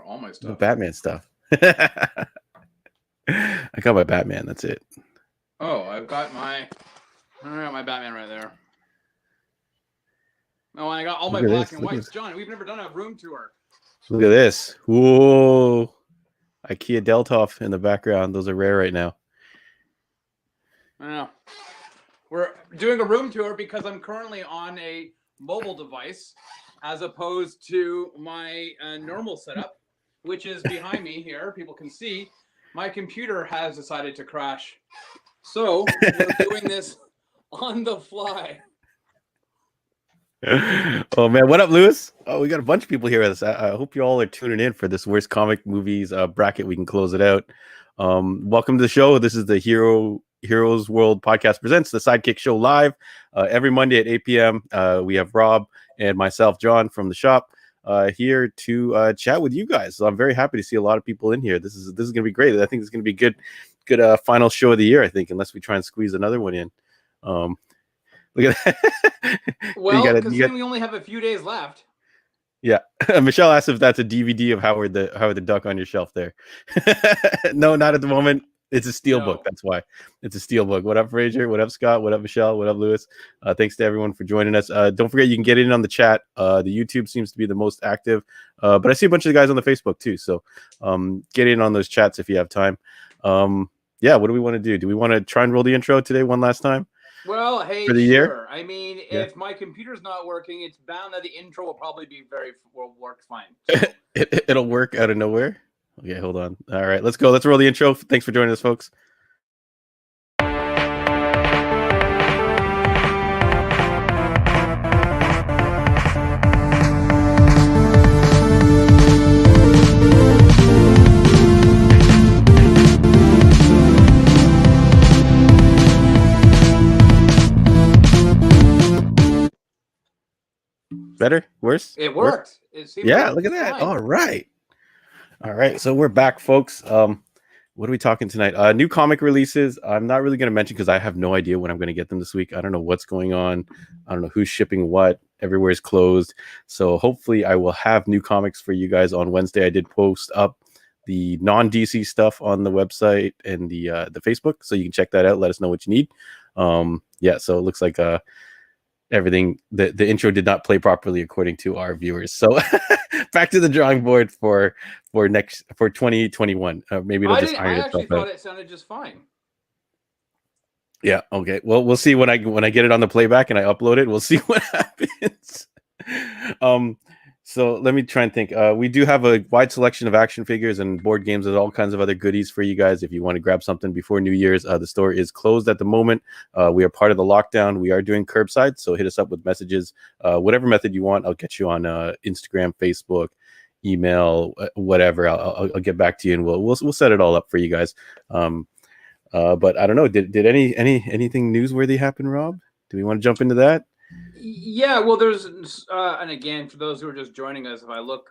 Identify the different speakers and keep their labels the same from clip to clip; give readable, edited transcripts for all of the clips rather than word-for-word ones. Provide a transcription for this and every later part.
Speaker 1: all my
Speaker 2: The
Speaker 1: stuff.
Speaker 2: Batman stuff. I got my Batman. That's it.
Speaker 1: Oh, I got my Batman right there. Oh, I got all my
Speaker 2: Look at
Speaker 1: black
Speaker 2: this.
Speaker 1: and
Speaker 2: Look at
Speaker 1: whites.
Speaker 2: this.
Speaker 1: John, we've never done a room tour.
Speaker 2: Look at this. Whoa. IKEA Deltoff in the background. Those are rare right now.
Speaker 1: I know. We're doing a room tour because I'm currently on a mobile device as opposed to my normal setup, which is behind me here. People can see my computer has decided to crash. So we're doing this on the fly.
Speaker 2: Oh man, what up, Lewis? Oh, we got a bunch of people here with us. I hope you all are tuning in for this worst comic movies bracket. We can close it out. Welcome to the show. This is the Heroes World Podcast presents the Sidekick Show live every Monday at 8 p.m. We have Rob and myself, John, from the shop here to chat with you guys. So I'm very happy to see a lot of people in here. This is going to be great. I think it's going to be good final show of the year. I think, unless we try and squeeze another one in. Look at that.
Speaker 1: Well, considering we only have a few days left.
Speaker 2: Yeah. Michelle asked if that's a DVD of Howard the Duck on your shelf there. No, not at the moment. It's a steel book. That's why. It's a steel book. What up, Fraser? What up, Scott? What up, Michelle? What up, Lewis? Thanks to everyone for joining us. Don't forget, you can get in on the chat. The YouTube seems to be the most active, but I see a bunch of the guys on the Facebook too. So get in on those chats if you have time. Yeah, what do we want to do? Do we want to try and roll the intro today one last time?
Speaker 1: Well, hey,
Speaker 2: for the year?
Speaker 1: I mean, if my computer's not working, it's bound that the intro will probably be work fine. So.
Speaker 2: It'll work out of nowhere. Okay, hold on. All right, let's go. Let's roll the intro. Thanks for joining us, folks. Better? Worse?
Speaker 1: It worked.
Speaker 2: Yeah, look at that. Fine. All right. So we're back, folks. What are we talking tonight? New comic releases. I'm not really going to mention because I have no idea when I'm going to get them this week. I don't know what's going on. I don't know who's shipping what. Everywhere's closed. So hopefully I will have new comics for you guys on Wednesday. I did post up the non-DC stuff on the website and the Facebook, so you can check that out. Let us know what you need. Yeah, so it looks like everything, the intro did not play properly according to our viewers, so back to the drawing board for 2021. Maybe it'll just iron itself out. I actually
Speaker 1: thought it sounded just fine.
Speaker 2: Yeah, okay, well, we'll see when I get it on the playback and I upload it. We'll see what happens. So let me try and think. We do have a wide selection of action figures and board games and all kinds of other goodies for you guys. If you want to grab something before New Year's, the store is closed at the moment. We are part of the lockdown. We are doing curbside, so hit us up with messages. Whatever method you want, I'll get you on Instagram, Facebook, email, whatever. I'll get back to you, and we'll set it all up for you guys. But I don't know. Did anything newsworthy happen, Rob? Do we want to jump into that?
Speaker 1: Yeah, well, there's and again, for those who are just joining us, if I look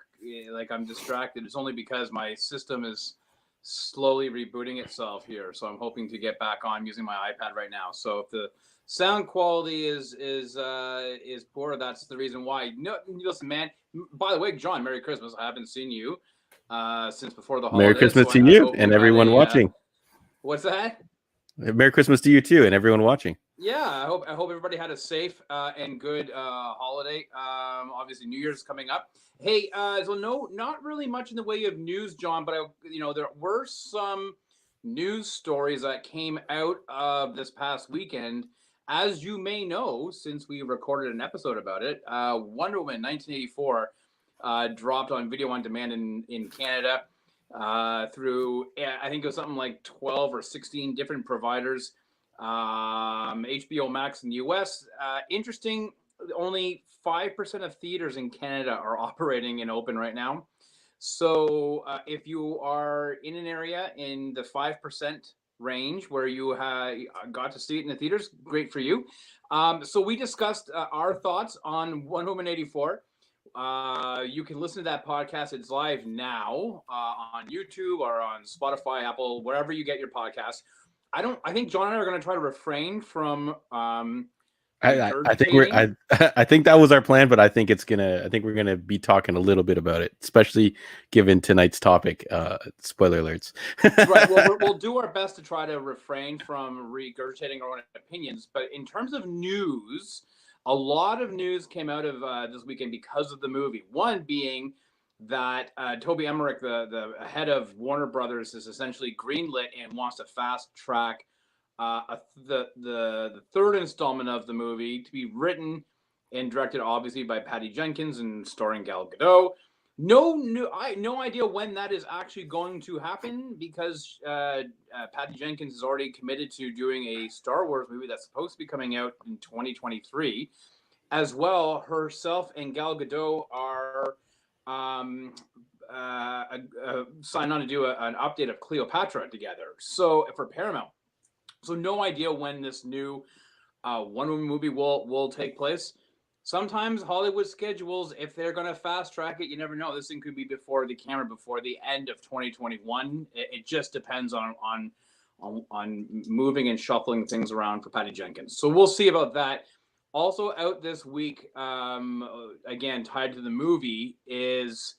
Speaker 1: like I'm distracted, it's only because my system is slowly rebooting itself here. So I'm hoping to get back on using my iPad right now. So if the sound quality is poor, that's the reason why. No, listen, man. By the way, John, Merry Christmas. I haven't seen you since before the holidays.
Speaker 2: Merry Christmas to you and everyone watching.
Speaker 1: What's that?
Speaker 2: Merry Christmas to you too and everyone watching.
Speaker 1: Yeah, I hope everybody had a safe and good holiday. Obviously, New Year's is coming up. Hey, so not really much in the way of news, John, but there were some news stories that came out of this past weekend. As you may know, since we recorded an episode about it, Wonder Woman 1984 dropped on video on demand in Canada through, I think it was something like 12 or 16 different providers. HBO Max in the US. Interesting, only 5% of theaters in Canada are operating and open right now. So if you are in an area in the 5% range where you got to see it in the theaters, great for you. So we discussed our thoughts on Wonder Woman 84. You can listen to that podcast. It's live now on YouTube or on Spotify, Apple, wherever you get your podcasts. I think John and I are going to try to refrain from
Speaker 2: I think we're I think that was our plan, but I think we're gonna be talking a little bit about it, especially given tonight's topic. Spoiler alerts.
Speaker 1: Right. Well, we'll do our best to try to refrain from regurgitating our own opinions. But in terms of news, a lot of news came out of this weekend because of the movie. One being that Toby Emmerich, the head of Warner Brothers, is essentially greenlit and wants to fast track the third installment of the movie to be written and directed, obviously, by Patty Jenkins and starring Gal Gadot. No idea when that is actually going to happen because Patty Jenkins is already committed to doing a Star Wars movie that's supposed to be coming out in 2023. As well, herself and Gal Gadot are signed on to do an update of Cleopatra together. So for Paramount. So no idea when this new Wonder Woman movie will take place. Sometimes Hollywood schedules, if they're going to fast track it, you never know. This thing could be before the end of 2021. It just depends on moving and shuffling things around for Patty Jenkins. So we'll see about that. Also out this week, again tied to the movie, is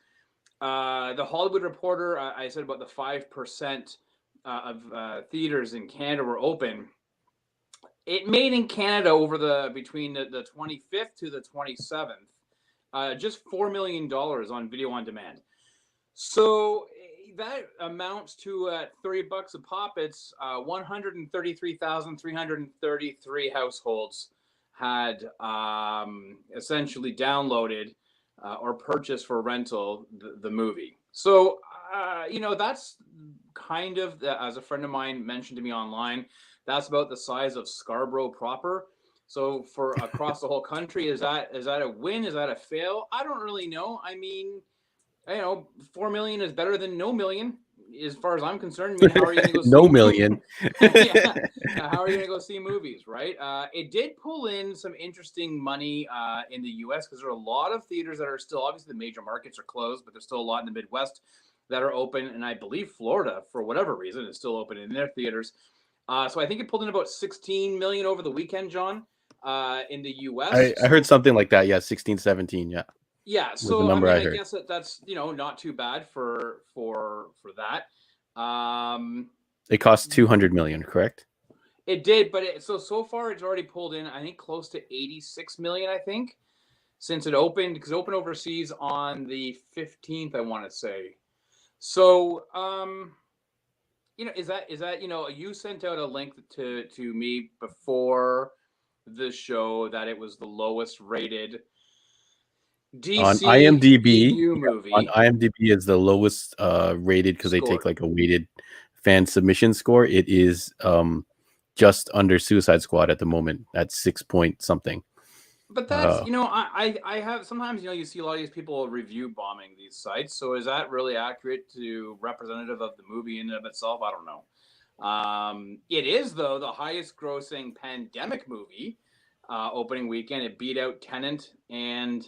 Speaker 1: the Hollywood Reporter. I said about the 5% of theaters in Canada were open. It made in Canada between the 25th to the 27th, just $4 million on video on demand. So that amounts to $30 a pop. It's 133,333 households had essentially downloaded or purchased for rental the movie. So that's kind of, as a friend of mine mentioned to me online, that's about the size of Scarborough proper. So for across the whole country, is that a win? Is that a fail? I don't really know. I mean, 4 million is better than no million, as far as I'm concerned. I mean, how are you going to go see
Speaker 2: no million?
Speaker 1: Yeah. How are you going to go see movies, right? It did pull in some interesting money in the U.S. because there are a lot of theaters that are still, obviously the major markets are closed, but there's still a lot in the Midwest that are open, and I believe Florida, for whatever reason, is still open in their theaters. So I think it pulled in about 16 million over the weekend, John, in the U.S.
Speaker 2: I heard something like that. Yeah, 16, 17. Yeah.
Speaker 1: Yeah. So I mean, I guess that's not too bad for that.
Speaker 2: It cost 200 million, correct?
Speaker 1: It did, but so far it's already pulled in, I think, close to 86 million. I think since it opened, because it opened overseas on the 15th, I want to say. So, is that you sent out a link to me before the show that it was the lowest rated DC
Speaker 2: on IMDb
Speaker 1: movie.
Speaker 2: On IMDb is the lowest rated because they take like a weighted fan submission score. It is just under Suicide Squad at the moment at 6 point something.
Speaker 1: But that's I have sometimes you see a lot of these people review bombing these sites. So is that really accurate to representative of the movie in and of itself? I don't know. It is though the highest grossing pandemic movie opening weekend. It beat out Tenet and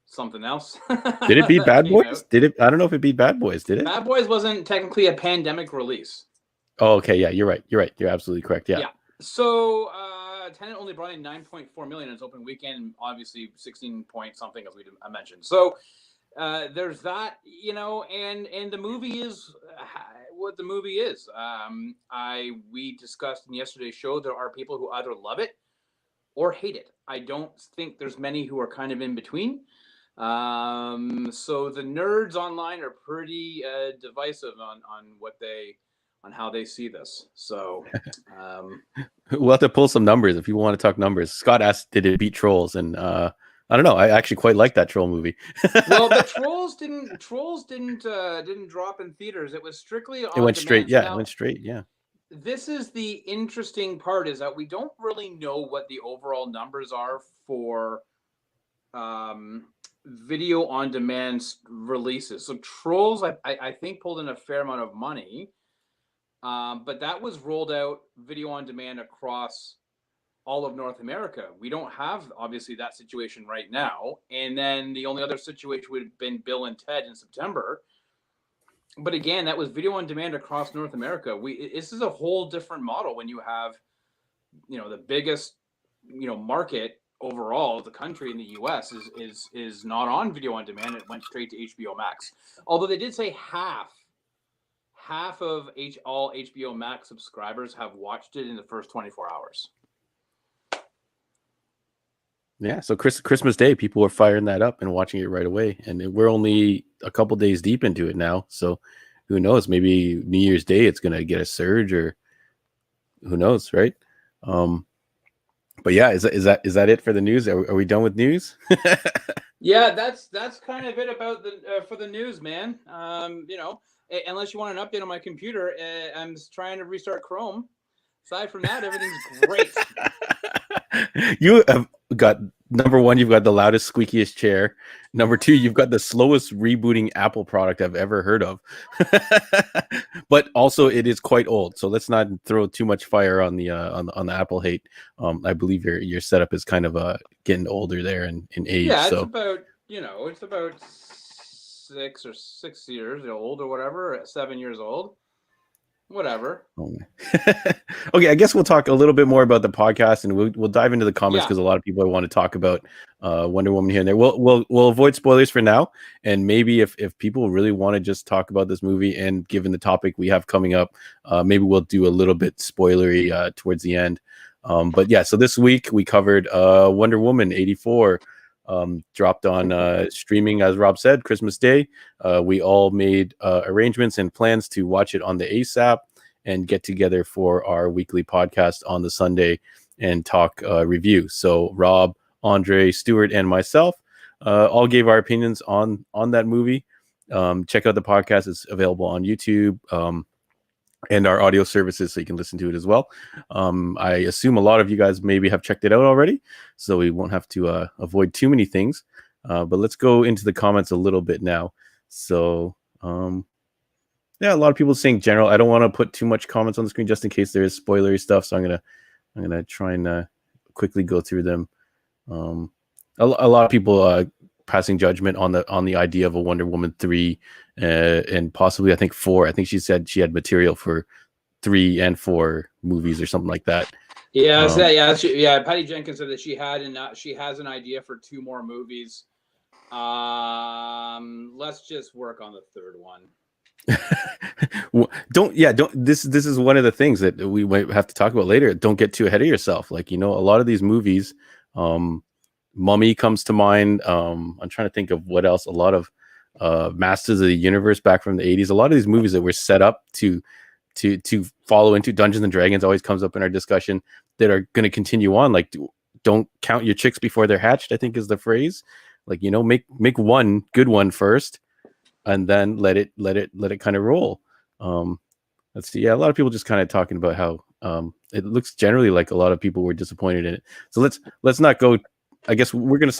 Speaker 1: something else.
Speaker 2: Did it beat Bad Boys? Did it? I don't know if it beat Bad Boys. Did it?
Speaker 1: Bad Boys wasn't technically a pandemic release.
Speaker 2: Oh, okay. Yeah, you're right. You're absolutely correct. Yeah.
Speaker 1: So Tenet only brought in 9.4 million in its open weekend, obviously 16 point something, as I mentioned. So there's that, and the movie is what the movie is. We discussed in yesterday's show, there are people who either love it or hate it. I don't think there's many who are kind of in between. So the nerds online are pretty divisive on how they see this. So
Speaker 2: we'll have to pull some numbers if you want to talk numbers. Scott asked, did it beat Trolls? And I don't know. I actually quite like that Troll movie.
Speaker 1: Well, the Trolls didn't drop in theaters. It was strictly on
Speaker 2: It went
Speaker 1: demand.
Speaker 2: straight. Yeah, it went straight. Yeah.
Speaker 1: This is the interesting part, is that we don't really know what the overall numbers are for video on demand releases. So Trolls, I think, pulled in a fair amount of money. But that was rolled out video on demand across all of North America. We don't have, obviously, that situation right now. And then the only other situation would have been Bill and Ted in September. But again, that was video on demand across North America. This is a whole different model when you have, the biggest market overall, the country in the US is not on video on demand. It went straight to HBO Max. Although they did say half of all HBO Max subscribers have watched it in the first 24 hours.
Speaker 2: Yeah, so Christmas Day, people were firing that up and watching it right away, and we're only a couple days deep into it now. So who knows? Maybe New Year's Day it's gonna get a surge, or who knows, right? But yeah, is that it for the news? Are we done with news?
Speaker 1: Yeah, that's kind of it about the for the news, man. Unless you want an update on my computer, I'm trying to restart Chrome. Aside from that, everything's great.
Speaker 2: You have got number one, you've got the loudest, squeakiest chair. Number two, you've got the slowest rebooting Apple product I've ever heard of. But also, it is quite old, so let's not throw too much fire on the Apple hate. I believe your setup is kind of getting older there in age.
Speaker 1: Yeah, it's
Speaker 2: so.
Speaker 1: about it's about 6 years old or whatever, 7 years old. Whatever.
Speaker 2: Okay, I guess we'll talk a little bit more about the podcast, and we'll dive into the comments because a lot of people want to talk about Wonder Woman here and there. We'll avoid spoilers for now, and maybe if people really want to just talk about this movie, and given the topic we have coming up, maybe we'll do a little bit spoilery towards the end. But yeah, so this week we covered Wonder Woman 84. Dropped on streaming, as Rob said, Christmas Day. We all made arrangements and plans to watch it on the ASAP and get together for our weekly podcast on the Sunday and talk review. So Rob, Andre, Stuart, and myself all gave our opinions on that movie. Check out the podcast. It's available on YouTube and our audio services, so you can listen to it as well. I assume a lot of you guys maybe have checked it out already, so we won't have to avoid too many things. But let's go into the comments a little bit now. So yeah, a lot of people saying general. I don't want to put too much comments on the screen just in case there is spoilery stuff, so I'm gonna try and quickly go through them. A lot of people passing judgment on the idea of a Wonder Woman 3 and possibly I think 4. I think she said she had material for 3 and 4 movies or something like that.
Speaker 1: Yeah, Patty Jenkins said that she has an idea for 2 more movies. Let's just work on the 3rd one.
Speaker 2: Don't this is one of the things that we might have to talk about later. Don't get too ahead of yourself. Like, a lot of these movies, Mummy comes to mind. I'm trying to think of what else. A lot of Masters of the Universe back from the 80s. A lot of these movies that were set up to follow into Dungeons and Dragons always comes up in our discussion that are going to continue on. Like, don't count your chicks before they're hatched, I think is the phrase. Like, make one good one first and then let it kind of roll. Let's see. Yeah, a lot of people just kind of talking about how it looks generally like a lot of people were disappointed in it. So let's not go. I guess we're gonna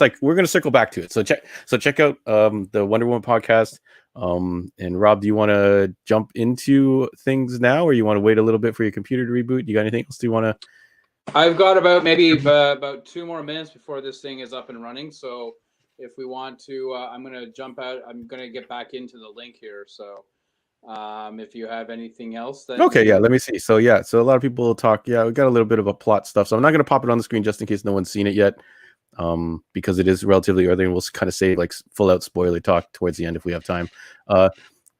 Speaker 2: circle back to it. So check out the Wonder Woman podcast. And Rob, do you want to jump into things now, or you want to wait a little bit for your computer to reboot? You got anything else? Do you want to?
Speaker 1: I've got about 2 more minutes before this thing is up and running. So if we want to, I'm gonna jump out. I'm gonna get back into the link here. So if you have anything else that
Speaker 2: let me see. So a lot of people talk. Yeah, we got a little bit of a plot stuff. So I'm not gonna pop it on the screen just in case no one's seen it yet. Because it is relatively early, and we'll kind of say like full out spoiler talk towards the end if we have time.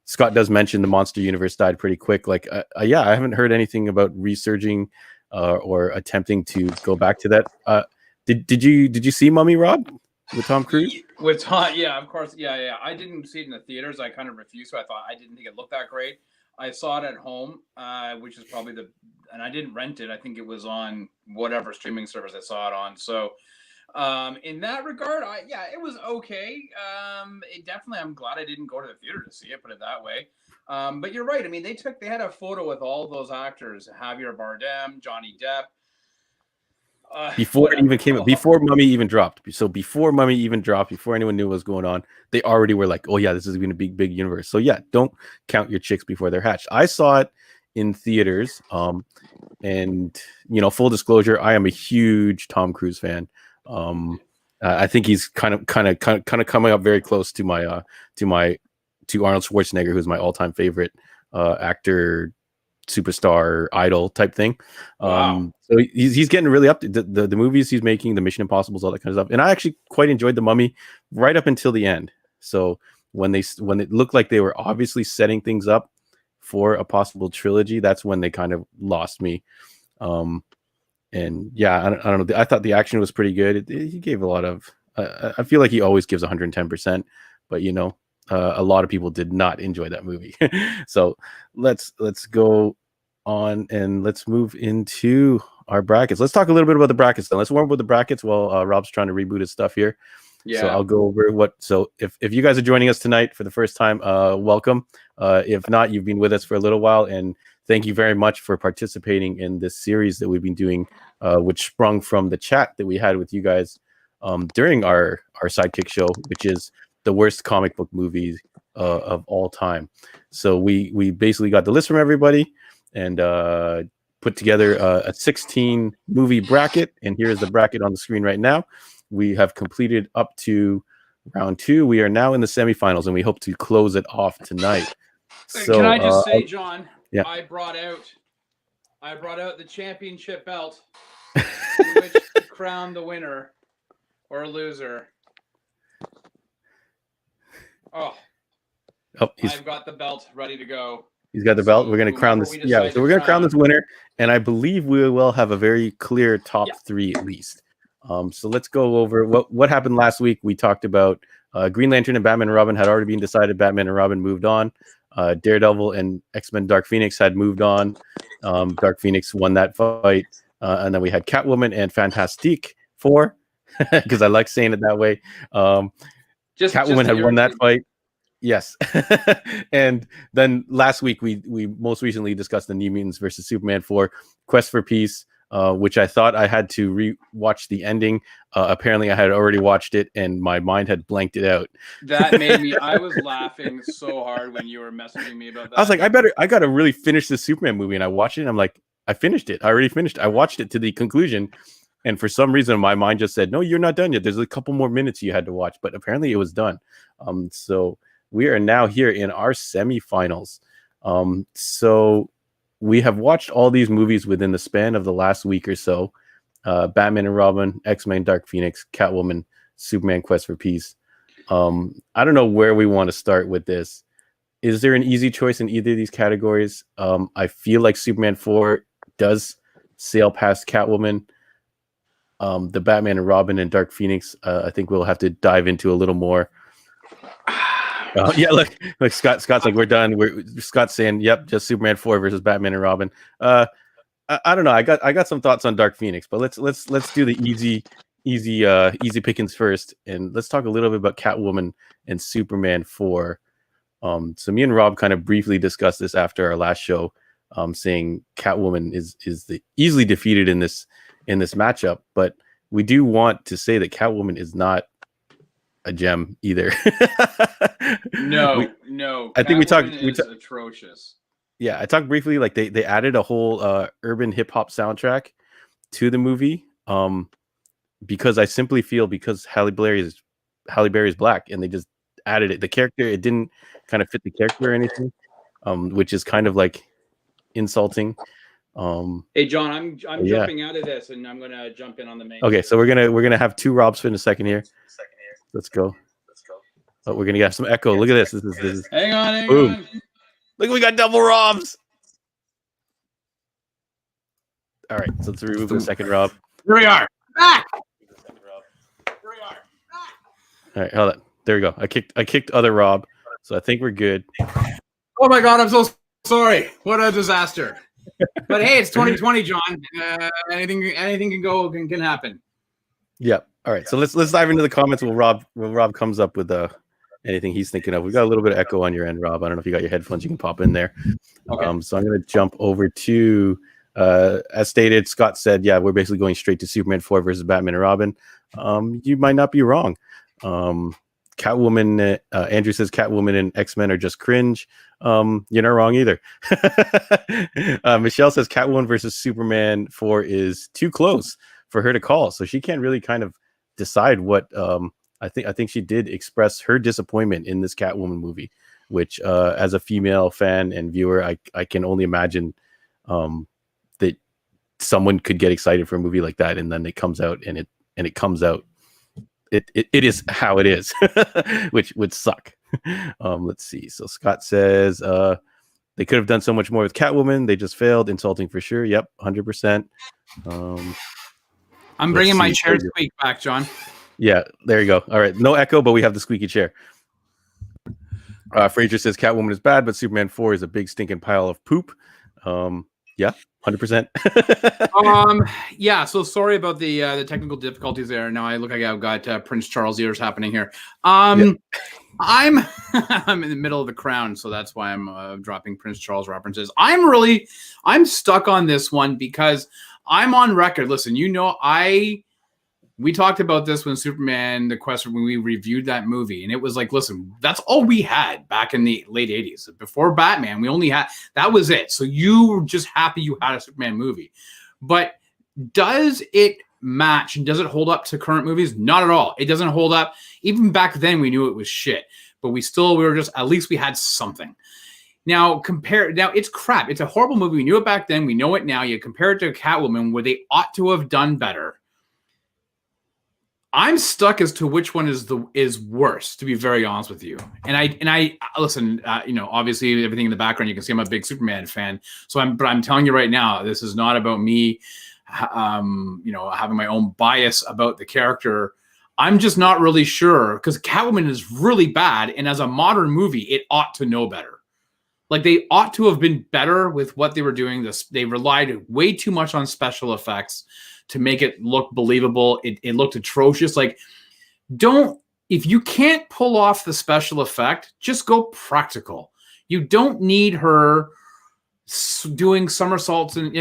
Speaker 2: Scott does mention the monster universe died pretty quick. Like, I haven't heard anything about resurging or attempting to go back to that. Did you see Mummy, Rob, with Tom Cruise?
Speaker 1: With Tom, yeah, of course, yeah. I didn't see it in the theaters. I kind of refused. So I didn't think it looked that great. I saw it at home, which is probably and I didn't rent it. I think it was on whatever streaming service I saw it on. So. In that regard, it was okay. It definitely, I'm glad I didn't go to the theater to see it, put it that way. But you're right. I mean, they had a photo with all those actors, Javier Bardem, Johnny Depp.
Speaker 2: Before it even came up, before Mummy even dropped. So before Mummy even dropped, before anyone knew what was going on, they already were like, oh yeah, this is going to be a big universe. So yeah, don't count your chicks before they're hatched. I saw it in theaters. And full disclosure, I am a huge Tom Cruise fan. I think he's kind of coming up very close to my to Arnold Schwarzenegger, who's my all-time favorite actor superstar idol type thing.
Speaker 1: Wow.
Speaker 2: So he's getting really up to the movies he's making, the Mission Impossibles, all that kind of stuff. And I actually quite enjoyed The Mummy right up until the end. So when it looked like they were obviously setting things up for a possible trilogy, that's when they kind of lost me. And yeah, I don't know. I thought the action was pretty good. He gave a lot of. I feel like he always gives 110%, but you know, a lot of people did not enjoy that movie. So let's go on and let's move into our brackets. Let's talk a little bit about the brackets then. Let's warm up with the brackets while Rob's trying to reboot his stuff here.
Speaker 1: Yeah.
Speaker 2: So I'll go over what. So if you guys are joining us tonight for the first time, welcome. If not, you've been with us for a little while, and thank you very much for participating in this series that we've been doing, which sprung from the chat that we had with you guys during our Sidekick show, which is the worst comic book movies of all time. So we basically got the list from everybody and put together a 16 movie bracket, and here is the bracket on the screen right now. We have completed up to round 2. We are now in the semifinals, and we hope to close it off tonight. So,
Speaker 1: can I just say, John?
Speaker 2: Yeah.
Speaker 1: I brought out the championship belt, in which to crown the winner or loser. Oh, I've got the belt ready to go.
Speaker 2: He's got the belt. We're going to crown this. Yeah, so we're going to crown this winner, and I believe we will have a very clear top 3 at least. So let's go over what happened last week. We talked about Green Lantern and Batman and Robin had already been decided. Batman and Robin moved on. Daredevil and X-Men Dark Phoenix had moved on. Dark Phoenix won that fight. And then we had Catwoman and Fantastique Four, because I like saying it that way. Catwoman had won that fight. Yes. And then last week we most recently discussed the New Mutants versus Superman 4 Quest for Peace, which I thought I had to re-watch the ending. Apparently I had already watched it and my mind had blanked it out.
Speaker 1: That made me, I was laughing so hard when you were messaging me about that.
Speaker 2: I was like, I got to really finish the Superman movie. And I watched it and I'm like, I finished it. I already finished. I watched it to the conclusion. And for some reason, my mind just said, no, you're not done yet. There's a couple more minutes you had to watch, but apparently it was done. So we are now here in our semifinals. So we have watched all these movies within the span of the last week or so. Batman and Robin, X-Men, Dark Phoenix, Catwoman, Superman, Quest for Peace. I don't know where we want to start with this. Is there an easy choice in either of these categories? I feel like Superman 4 does sail past Catwoman. The Batman and Robin and Dark Phoenix, I think we'll have to dive into a little more. Yeah, look, Scott's like, we're done. Scott's saying, yep, just Superman 4 versus Batman and Robin. I don't know. I got some thoughts on Dark Phoenix, but let's do the easy pickings first, and let's talk a little bit about Catwoman and Superman 4. So me and Rob kind of briefly discussed this after our last show, saying Catwoman is the easily defeated in this matchup, but we do want to say that Catwoman is not a gem either.
Speaker 1: No.
Speaker 2: I think
Speaker 1: Catwoman is atrocious.
Speaker 2: Yeah, I talked briefly, like they added a whole urban hip hop soundtrack to the movie, because I simply feel because Halle Berry is black, and they just added it. The character, it didn't kind of fit the character or anything, which is kind of like insulting.
Speaker 1: Hey John, I'm jumping out of this, and I'm gonna jump in on the main.
Speaker 2: Okay, so we're gonna have 2 Robs for in a second here. Let's go. Oh, we're gonna get some echo. Look at this. This is.
Speaker 1: Hang on.
Speaker 2: Boom. Look, we got double Robs. All right, so let's remove the second Rob.
Speaker 1: Here we are. Back.
Speaker 2: Here we are. All right, hold on. There we go. I kicked other Rob, so I think we're good.
Speaker 1: Oh my God, I'm so sorry. What a disaster. But hey, it's 2020, John. Anything can happen.
Speaker 2: Yep. All right, so let's dive into the comments when Rob comes up with anything he's thinking of. We got a little bit of echo on your end, Rob. I don't know if you got your headphones. You can pop in there. Okay. So I'm going to jump over to, as stated, Scott said, yeah, we're basically going straight to Superman 4 versus Batman and Robin. You might not be wrong. Catwoman, Andrew says Catwoman and X-Men are just cringe. You're not wrong either. Michelle says Catwoman versus Superman 4 is too close for her to call, so she can't really kind of decide what. I think she did express her disappointment in this Catwoman movie, which as a female fan and viewer, I can only imagine that someone could get excited for a movie like that, and then it comes out and it comes out. It is how it is, which would suck. Let's see. So Scott says they could have done so much more with Catwoman. They just failed. Insulting for sure. Yep, 100%.
Speaker 1: I'm bringing my chair squeak back, John.
Speaker 2: Yeah, there you go. All right, no echo, but we have the squeaky chair. Fraser says Catwoman is bad, but Superman 4 is a big stinking pile of poop. Yeah, 100%.
Speaker 1: Yeah, so sorry about the technical difficulties there. Now I look like I've got Prince Charles ears happening here. Yeah. I'm in the middle of the Crown, so that's why I'm dropping Prince Charles references. I'm stuck on this one because I'm on record. Listen, we talked about this when Superman, the Quest, when we reviewed that movie, and it was like, listen, that's all we had back in the late 80s. Before Batman, we only had, that was it. So you were just happy you had a Superman movie. But does it match and does it hold up to current movies? Not at all. It doesn't hold up. Even back then, we knew it was shit. But we were just, at least we had something. Now, it's crap. It's a horrible movie. We knew it back then. We know it now. You compare it to Catwoman, where they ought to have done better. I'm stuck as to which one is worse, to be very honest with you. And I listen, obviously everything in the background, you can see I'm a big Superman fan. But I'm telling you right now, this is not about me, having my own bias about the character. I'm just not really sure, because Catwoman is really bad. And as a modern movie, it ought to know better. Like, they ought to have been better with what they were doing. They relied way too much on special effects to make it look believable. It looked atrocious. Like, if you can't pull off the special effect, just go practical. You don't need her doing somersaults, and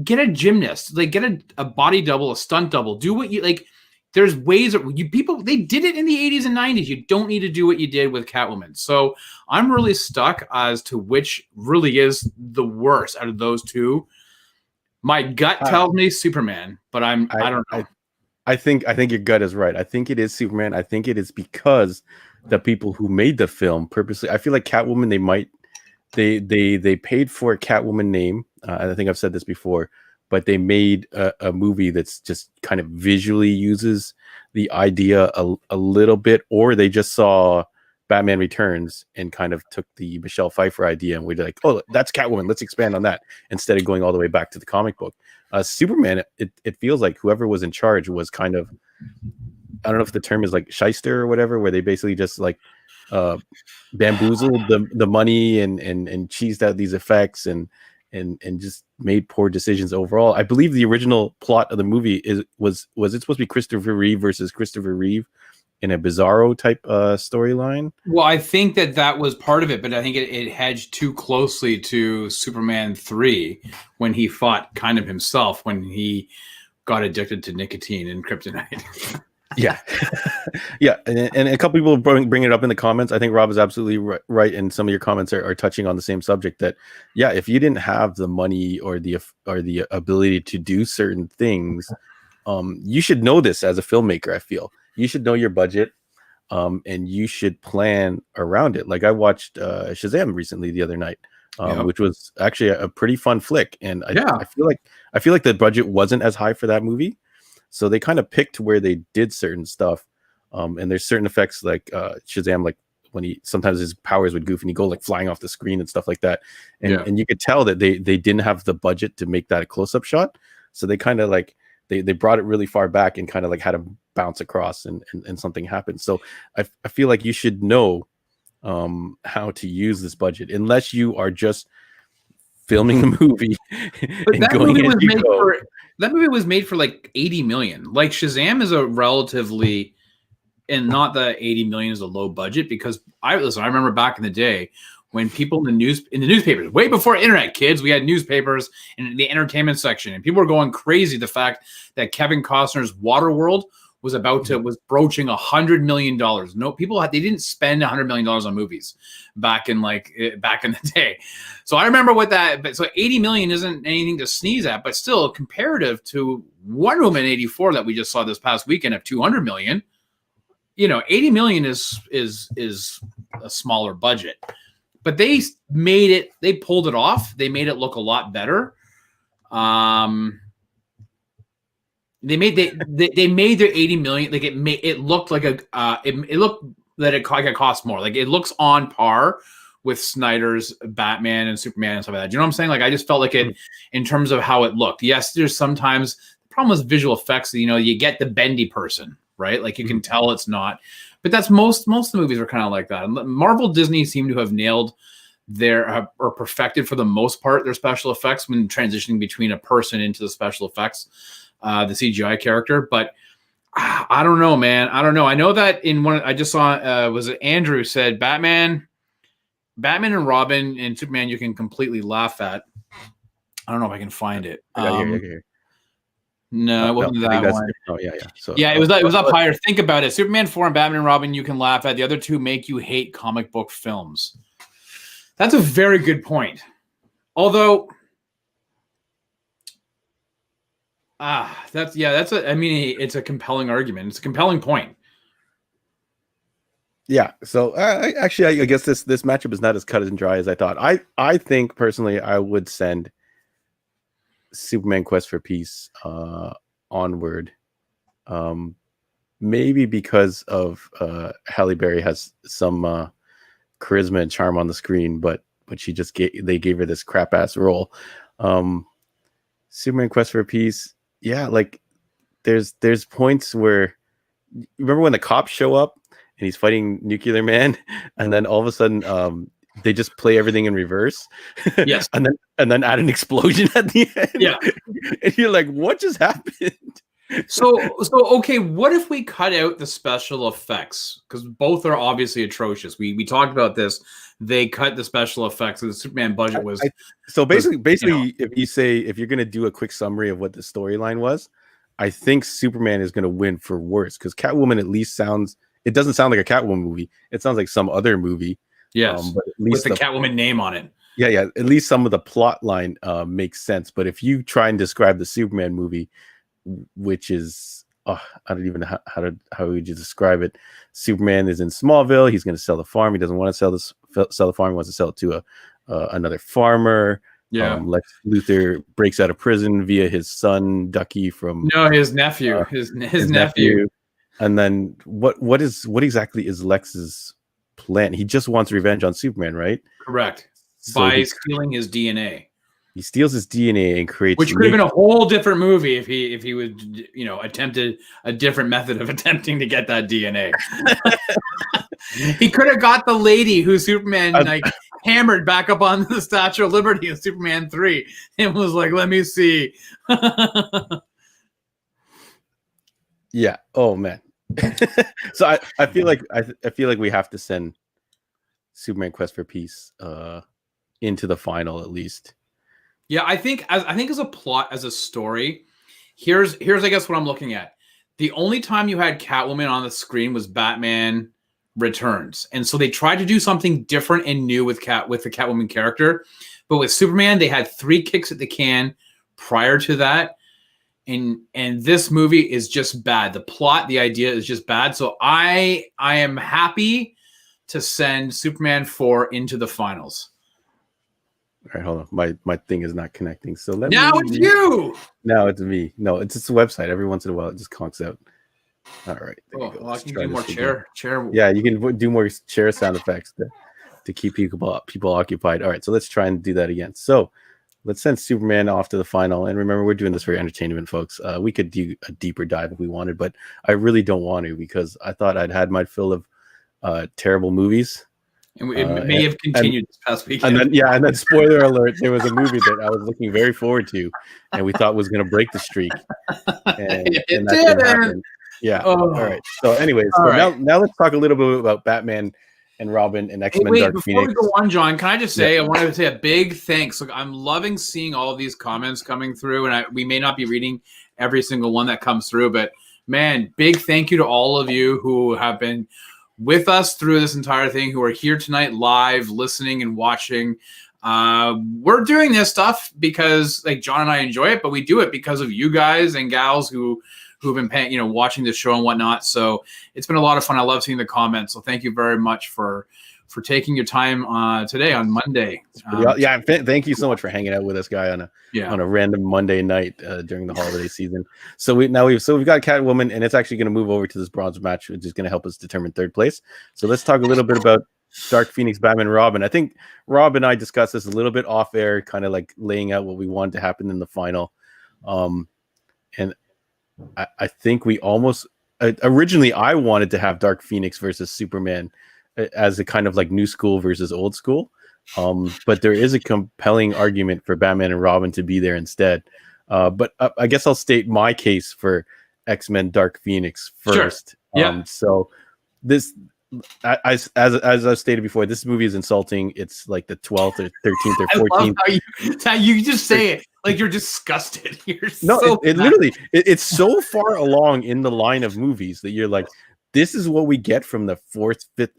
Speaker 1: get a gymnast, like get a body double, a stunt double. Do what you like. There's ways that they did it in the 80s and 90s. You don't need to do what you did with Catwoman. So I'm really stuck as to which really is the worst out of those two. My gut tells me Superman, but I don't know.
Speaker 2: I think your gut is right. I think it is Superman. I think it is because the people who made the film purposely. I feel like Catwoman. They paid for a Catwoman name. I think I've said this before, but they made a movie that's just kind of visually uses the idea a little bit, or they just saw Batman Returns and kind of took the Michelle Pfeiffer idea and we're like, oh, that's Catwoman, let's expand on that, instead of going all the way back to the comic book. Superman, it feels like whoever was in charge was kind of, I don't know if the term is like shyster or whatever, where they basically just like bamboozled the money and cheesed out these effects and just made poor decisions overall. I believe the original plot of the movie was it supposed to be Christopher Reeve versus Christopher Reeve in a Bizarro type storyline?
Speaker 1: Well, I think that was part of it, but I think it hedged too closely to Superman 3 when he fought kind of himself, when he got addicted to nicotine and kryptonite.
Speaker 2: Yeah. Yeah. And a couple people bring it up in the comments. I think Rob is absolutely right. And some of your comments are touching on the same subject, that, yeah, if you didn't have the money or the ability to do certain things, you should know this as a filmmaker. I feel you should know your budget, and you should plan around it. Like, I watched Shazam recently the other night, which was actually a pretty fun flick. And I feel like the budget wasn't as high for that movie. So they kind of picked where they did certain stuff. And there's certain effects like Shazam, like when sometimes his powers would goof and he'd go like flying off the screen and stuff like that. And you could tell that they didn't have the budget to make that a close-up shot. So they kind of like, they brought it really far back and kind of like had him bounce across and something happened. So I feel like you should know how to use this budget, unless you are just filming the movie.
Speaker 1: But that movie was made for like 80 million. Like, Shazam is a relatively, and not that 80 million is a low budget, because I remember back in the day when people in the newspapers, way before internet, kids, we had newspapers in the entertainment section, and people were going crazy the fact that Kevin Costner's Waterworld was broaching $100 million. No, they didn't spend $100 million on movies back in the day. So I remember what that, but so 80 million isn't anything to sneeze at, but still comparative to Wonder Woman 84 that we just saw this past weekend of 200 million, 80 million is a smaller budget, but they pulled it off. They made it look a lot better. They made their 80 million. Like it looked like it looked that it cost more. Like it looks on par with Snyder's Batman and Superman and stuff like that. Do you know what I'm saying? Like I just felt like it in terms of how it looked. Yes, there's sometimes the problem with visual effects. You know, you get the bendy person, right? Like you can tell it's not. But that's most of the movies are kind of like that. Marvel, Disney seem to have nailed their or perfected for the most part their special effects when transitioning between a person into the special effects, the CGI character. But I don't know, man. I don't know. I know that in one I just saw was it Andrew said Batman and Robin and Superman you can completely laugh at. I don't know if I can find it. No, it wasn't that one.
Speaker 2: Oh yeah. So
Speaker 1: yeah, it was up higher. Think about it. Superman 4 and Batman and Robin you can laugh at. The other two make you hate comic book films. That's a very good point. Although, it's a compelling argument. It's a compelling point.
Speaker 2: Yeah. So actually, I guess this matchup is not as cut and dry as I thought. I think personally, I would send Superman Quest for Peace onward. Maybe because of Halle Berry has some charisma and charm on the screen, but she just they gave her this crap ass role. Superman Quest for Peace, yeah, like there's points where remember when the cops show up and he's fighting Nuclear Man, and then all of a sudden they just play everything in reverse.
Speaker 1: Yes.
Speaker 2: and then add an explosion at the end.
Speaker 1: Yeah.
Speaker 2: And you're like, what just happened?
Speaker 1: So okay, what if we cut out the special effects? Because both are obviously atrocious. We talked about this. They cut the special effects. The Superman budget was
Speaker 2: basically, if you're gonna do a quick summary of what the storyline was, I think Superman is gonna win for worse because Catwoman at least it doesn't sound like a Catwoman movie. It sounds like some other movie.
Speaker 1: Yes,
Speaker 2: but at least
Speaker 1: with the Catwoman name on it.
Speaker 2: Yeah. At least some of the plot line makes sense. But if you try and describe the Superman movie, which is I don't even know how would you describe it. Superman is in Smallville. He's going to sell the farm. He doesn't want to sell the farm. He wants to sell it to another farmer.
Speaker 1: Yeah.
Speaker 2: Lex Luthor breaks out of prison via his son Ducky from
Speaker 1: his nephew. His nephew.
Speaker 2: And then what exactly is Lex's plan? He just wants revenge on Superman, right?
Speaker 1: Correct. So by stealing his DNA.
Speaker 2: He steals his DNA and creates,
Speaker 1: which could have been a whole different movie if he would, attempted a different method of attempting to get that DNA. He could have got the lady who Superman hammered back up on the Statue of Liberty in Superman 3 and was like, "Let me see."
Speaker 2: Yeah. Oh man. So I feel like we have to send Superman Quest for Peace into the final at least.
Speaker 1: Yeah, I think as a plot, as a story, here's I guess what I'm looking at. The only time you had Catwoman on the screen was Batman Returns, and so they tried to do something different and new with the Catwoman character. But with Superman, they had 3 kicks at the can prior to that, and this movie is just bad. The plot, the idea is just bad. So I am happy to send Superman 4 into the finals.
Speaker 2: All right, hold on. My thing is not connecting. So
Speaker 1: it's you.
Speaker 2: Now it's me. No, it's just a website. Every once in a while, it just conks out. All right.
Speaker 1: Well, I can do more chair.
Speaker 2: Yeah, you can do more chair sound effects to keep people occupied. All right, so let's try and do that again. So let's send Superman off to the final. And remember, we're doing this for entertainment, folks. We could do a deeper dive if we wanted, but I really don't want to because I thought I'd had my fill of terrible movies.
Speaker 1: And it may have continued this past weekend.
Speaker 2: And then spoiler alert, there was a movie that I was looking very forward to and we thought was going to break the streak. And that didn't happen. Yeah. All right. So anyways, now let's talk a little bit about Batman and Robin and X-Men Dark Phoenix.
Speaker 1: Before we go on, John, can I just say, I wanted to say a big thanks. Look, I'm loving seeing all of these comments coming through, and we may not be reading every single one that comes through, but man, big thank you to all of you who have been with us through this entire thing, who are here tonight live, listening and watching. We're doing this stuff because like John and I enjoy it, but we do it because of you guys and gals who've been watching the show and whatnot. So it's been a lot of fun. I love seeing the comments. So thank you very much for for taking your time today on Monday.
Speaker 2: Thank you so much for hanging out with us, guy, on a random Monday night during the holiday season. So we've got Catwoman, and it's actually going to move over to this bronze match, which is going to help us determine third place. So let's talk a little bit about Dark Phoenix, Batman, Robin. I think Rob and I discussed this a little bit off air, kind of like laying out what we wanted to happen in the final. And I think we almost originally I wanted to have Dark Phoenix versus Superman as a kind of like new school versus old school. But there is a compelling argument for Batman and Robin to be there instead. But I guess I'll state my case for X-Men Dark Phoenix first.
Speaker 1: Sure. Yeah.
Speaker 2: So this, as I've stated before, this movie is insulting. It's like the 12th or 13th or 14th.
Speaker 1: How you just say it like you're disgusted.
Speaker 2: It's so far along in the line of movies that you're like, this is what we get from the fourth, fifth,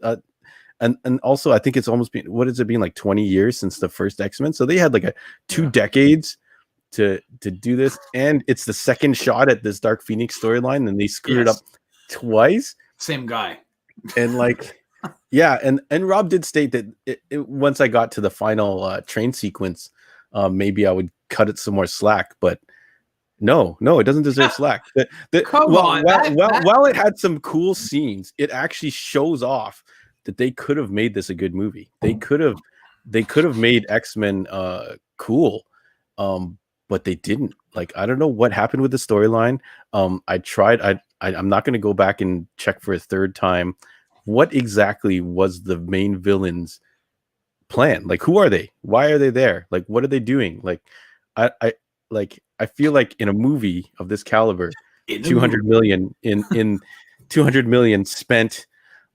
Speaker 2: and also I think it's almost been, what has it been, like 20 years since the first X-Men? So they had like two decades to do this, and it's the second shot at this Dark Phoenix storyline, and they screwed it up twice.
Speaker 1: Same guy.
Speaker 2: And like, yeah, and Rob did state that once I got to the final train sequence, maybe I would cut it some more slack, but no, it doesn't deserve slack. While it had some cool scenes, it actually shows off that they could have made this a good movie. They could have made X-Men cool, but they didn't. Like, I don't know what happened with the storyline. I tried. I'm not going to go back and check for a third time. What exactly was the main villain's plan? Like, who are they? Why are they there? Like, what are they doing? Like, I feel like in a movie of this caliber, 200 million in 200 million spent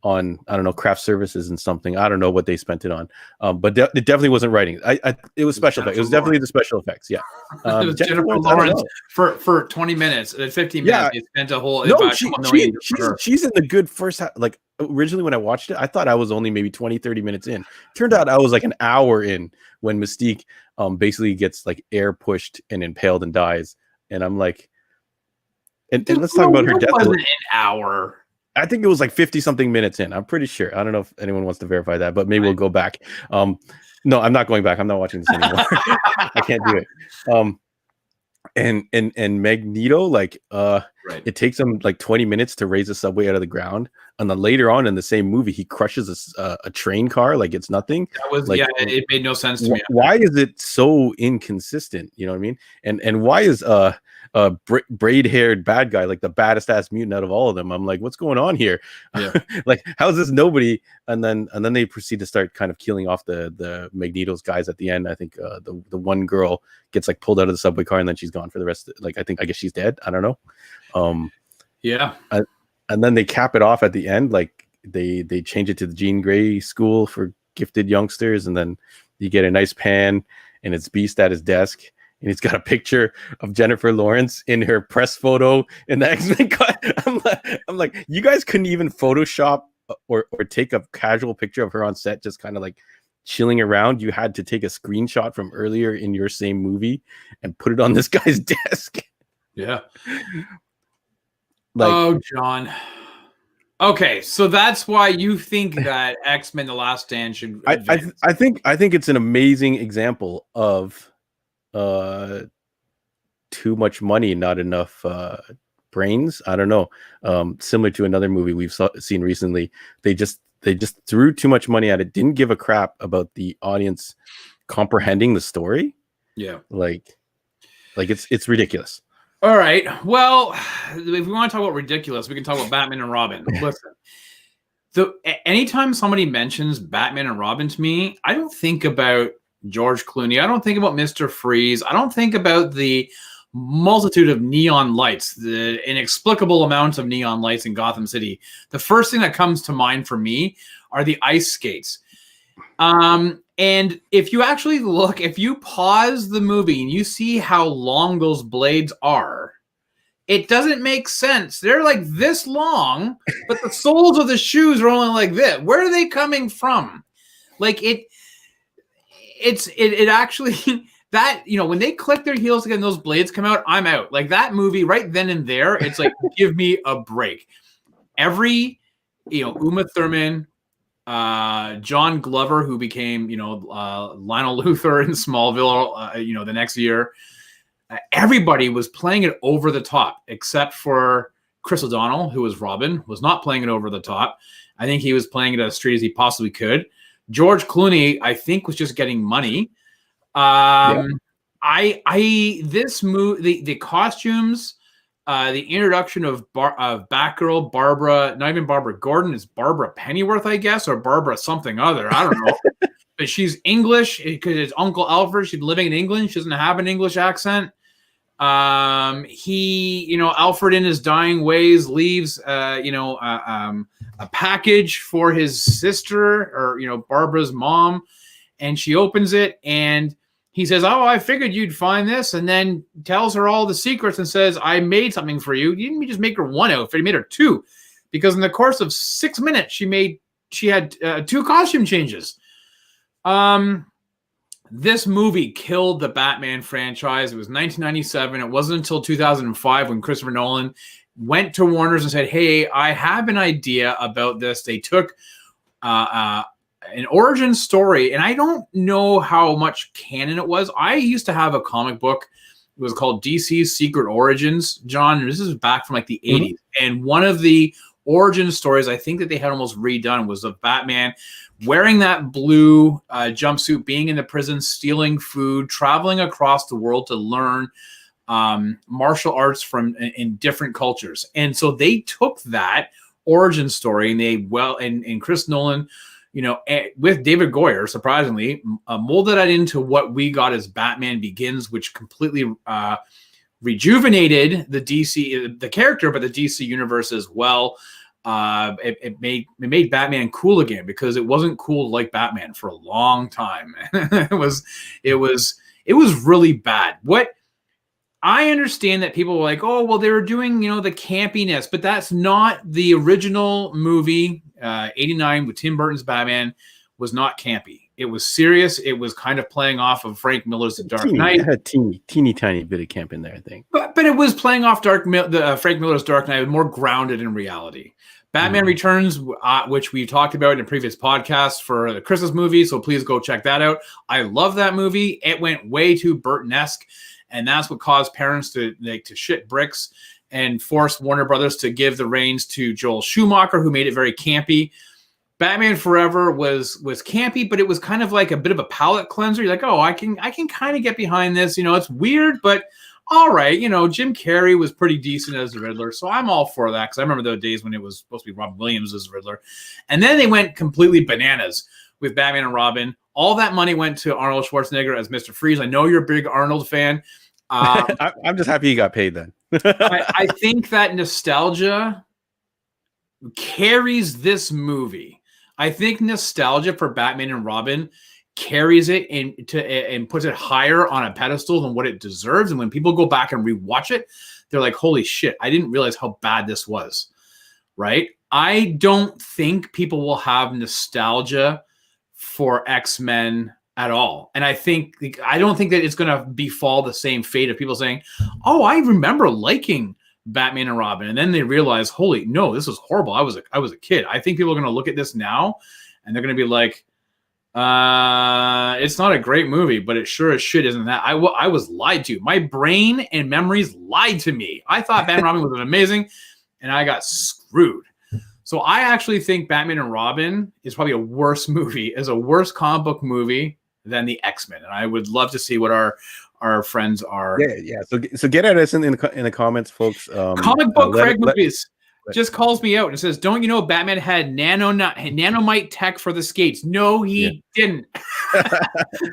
Speaker 2: on, I don't know, craft services and something. I don't know what they spent it on. But it definitely wasn't writing. It was special effects. It was definitely the special effects. Yeah.
Speaker 1: It was Jennifer Lawrence for 20 minutes, 15 minutes.
Speaker 2: Yeah.
Speaker 1: They spent a whole.
Speaker 2: No, she's in the good first half. Like, originally when I watched it, I thought I was only maybe 20, 30 minutes in. Turned out I was like an hour in when Mystique basically gets like air pushed and impaled and dies. And I'm like, and let's talk about her death. It wasn't
Speaker 1: an hour.
Speaker 2: I think it was like 50 something minutes in. I'm pretty sure. I don't know if anyone wants to verify that, but maybe we'll go back. No, I'm not going back. I'm not watching this anymore. I can't do it. And Magneto, like, it takes him like 20 minutes to raise a subway out of the ground, and then later on in the same movie, he crushes a train car like it's nothing.
Speaker 1: That was
Speaker 2: like,
Speaker 1: it made no sense to me.
Speaker 2: Why is it so inconsistent? You know what I mean? And why is braid-haired bad guy like the baddest ass mutant out of all of them? I'm like, what's going on here?
Speaker 1: Yeah.
Speaker 2: Like, how's this nobody? And then they proceed to start kind of killing off the Magneto's guys at the end. I think the one girl gets like pulled out of the subway car, and then she's gone for the rest of, like, I guess she's dead. I don't know.
Speaker 1: Yeah.
Speaker 2: And then they cap it off at the end, like they change it to the Jean Grey school for gifted youngsters, and then you get a nice pan, and it's Beast at his desk, and he's got a picture of Jennifer Lawrence in her press photo in the X-Men cut. I'm like, you guys couldn't even Photoshop or take a casual picture of her on set, just kind of like chilling around. You had to take a screenshot from earlier in your same movie and put it on this guy's desk.
Speaker 1: Yeah.
Speaker 2: Like,
Speaker 1: oh, John. Okay, so that's why you think that X-Men: The Last Stand should.
Speaker 2: I think it's an amazing example of too much money, not enough brains. I don't know. Similar to another movie we've seen recently, they just threw too much money at it. Didn't give a crap about the audience comprehending the story.
Speaker 1: Yeah,
Speaker 2: like it's ridiculous.
Speaker 1: All right. Well, if we want to talk about ridiculous, we can talk about Batman and Robin. Listen, anytime somebody mentions Batman and Robin to me, I don't think about George Clooney. I don't think about Mr. Freeze. I don't think about the multitude of neon lights, the inexplicable amounts of neon lights in Gotham City. The first thing that comes to mind for me are the ice skates. And if you actually look, if you pause the movie and you see how long those blades are, it doesn't make sense. They're like this long, but the soles of the shoes are only like this. Where are they coming from? Like it actually, that, you know, when they click their heels again, those blades come out, I'm out. Like that movie right then and there, it's like, give me a break. Every, Uma Thurman, John Glover, who became, Lionel Luthor in Smallville, the next year. Everybody was playing it over the top, except for Chris O'Donnell, who was Robin, was not playing it over the top. I think he was playing it as straight as he possibly could. George Clooney, I think, was just getting money. This movie, the costumes, the introduction of Batgirl, Barbara, not even Barbara Gordon, is Barbara Pennyworth, I guess, or Barbara something other. I don't know. But she's English because it's Uncle Alfred. She's living in England. She doesn't have an English accent. Alfred in his dying ways leaves, a package for his sister or, Barbara's mom. And she opens it and he says, "Oh, I figured you'd find this," and then tells her all the secrets and says, "I made something for you." You didn't just make her one outfit; he made her two, because in the course of 6 minutes, she had 2 costume changes. This movie killed the Batman franchise. It was 1997. It wasn't until 2005 when Christopher Nolan went to Warner's and said, "Hey, I have an idea about this." They took an origin story, and I don't know how much canon it was. I used to have a comic book. It was called DC's Secret Origins, John. This is back from like the 80s. And one of the origin stories I think that they had almost redone was of Batman wearing that blue jumpsuit, being in the prison, stealing food, traveling across the world to learn martial arts in different cultures. And so they took that origin story and and Chris Nolan, with David Goyer, surprisingly, molded that into what we got as Batman Begins, which completely rejuvenated the character, but the DC universe as well. It made Batman cool again, because it wasn't cool like Batman for a long time. It was really bad. What I understand that people were like, "Oh, well, they were doing, the campiness," but that's not the original movie. 89 with Tim Burton's Batman was not campy. It was serious. It was kind of playing off of Frank Miller's The Dark Knight.
Speaker 2: It had teeny tiny bit of camp in there, I think.
Speaker 1: But it was playing off Frank Miller's Dark Knight, more grounded in reality. Batman Returns, which we talked about in a previous podcast for the Christmas movie, so please go check that out. I love that movie. It went way too Burton-esque, and that's what caused parents to shit bricks and force Warner Brothers to give the reins to Joel Schumacher, who made it very campy. Batman Forever was campy, but it was kind of like a bit of a palate cleanser. You're like, "Oh, I can kind of get behind this. It's weird, but all right." Jim Carrey was pretty decent as the Riddler, so I'm all for that, because I remember those days when it was supposed to be Robin Williams as the Riddler. And then they went completely bananas with Batman and Robin. All that money went to Arnold Schwarzenegger as Mr. Freeze. I know you're a big Arnold fan.
Speaker 2: I'm just happy he got paid then.
Speaker 1: I think that nostalgia carries this movie. I think nostalgia for Batman and Robin carries it and puts it higher on a pedestal than what it deserves. And when people go back and rewatch it, they're like, "Holy shit, I didn't realize how bad this was." Right? I don't think people will have nostalgia for X-Men at all. And I don't think that it's going to befall the same fate of people saying, "Oh, I remember liking Batman and Robin," and then they realize, "Holy no, this was horrible. I was a kid." I think people are going to look at this now and they're going to be like, "It's not a great movie, but it sure as shit isn't that." I was lied to. My brain and memories lied to me. I thought Batman and Robin was amazing, and I got screwed. So I actually think Batman and Robin is probably a worse comic book movie than the X-Men. And I would love to see what our friends are.
Speaker 2: Yeah. So get at us in the comments, folks.
Speaker 1: Comic book Craig Movies just calls me out and says, "Don't you know Batman had nanomite tech for the skates?" No, he didn't.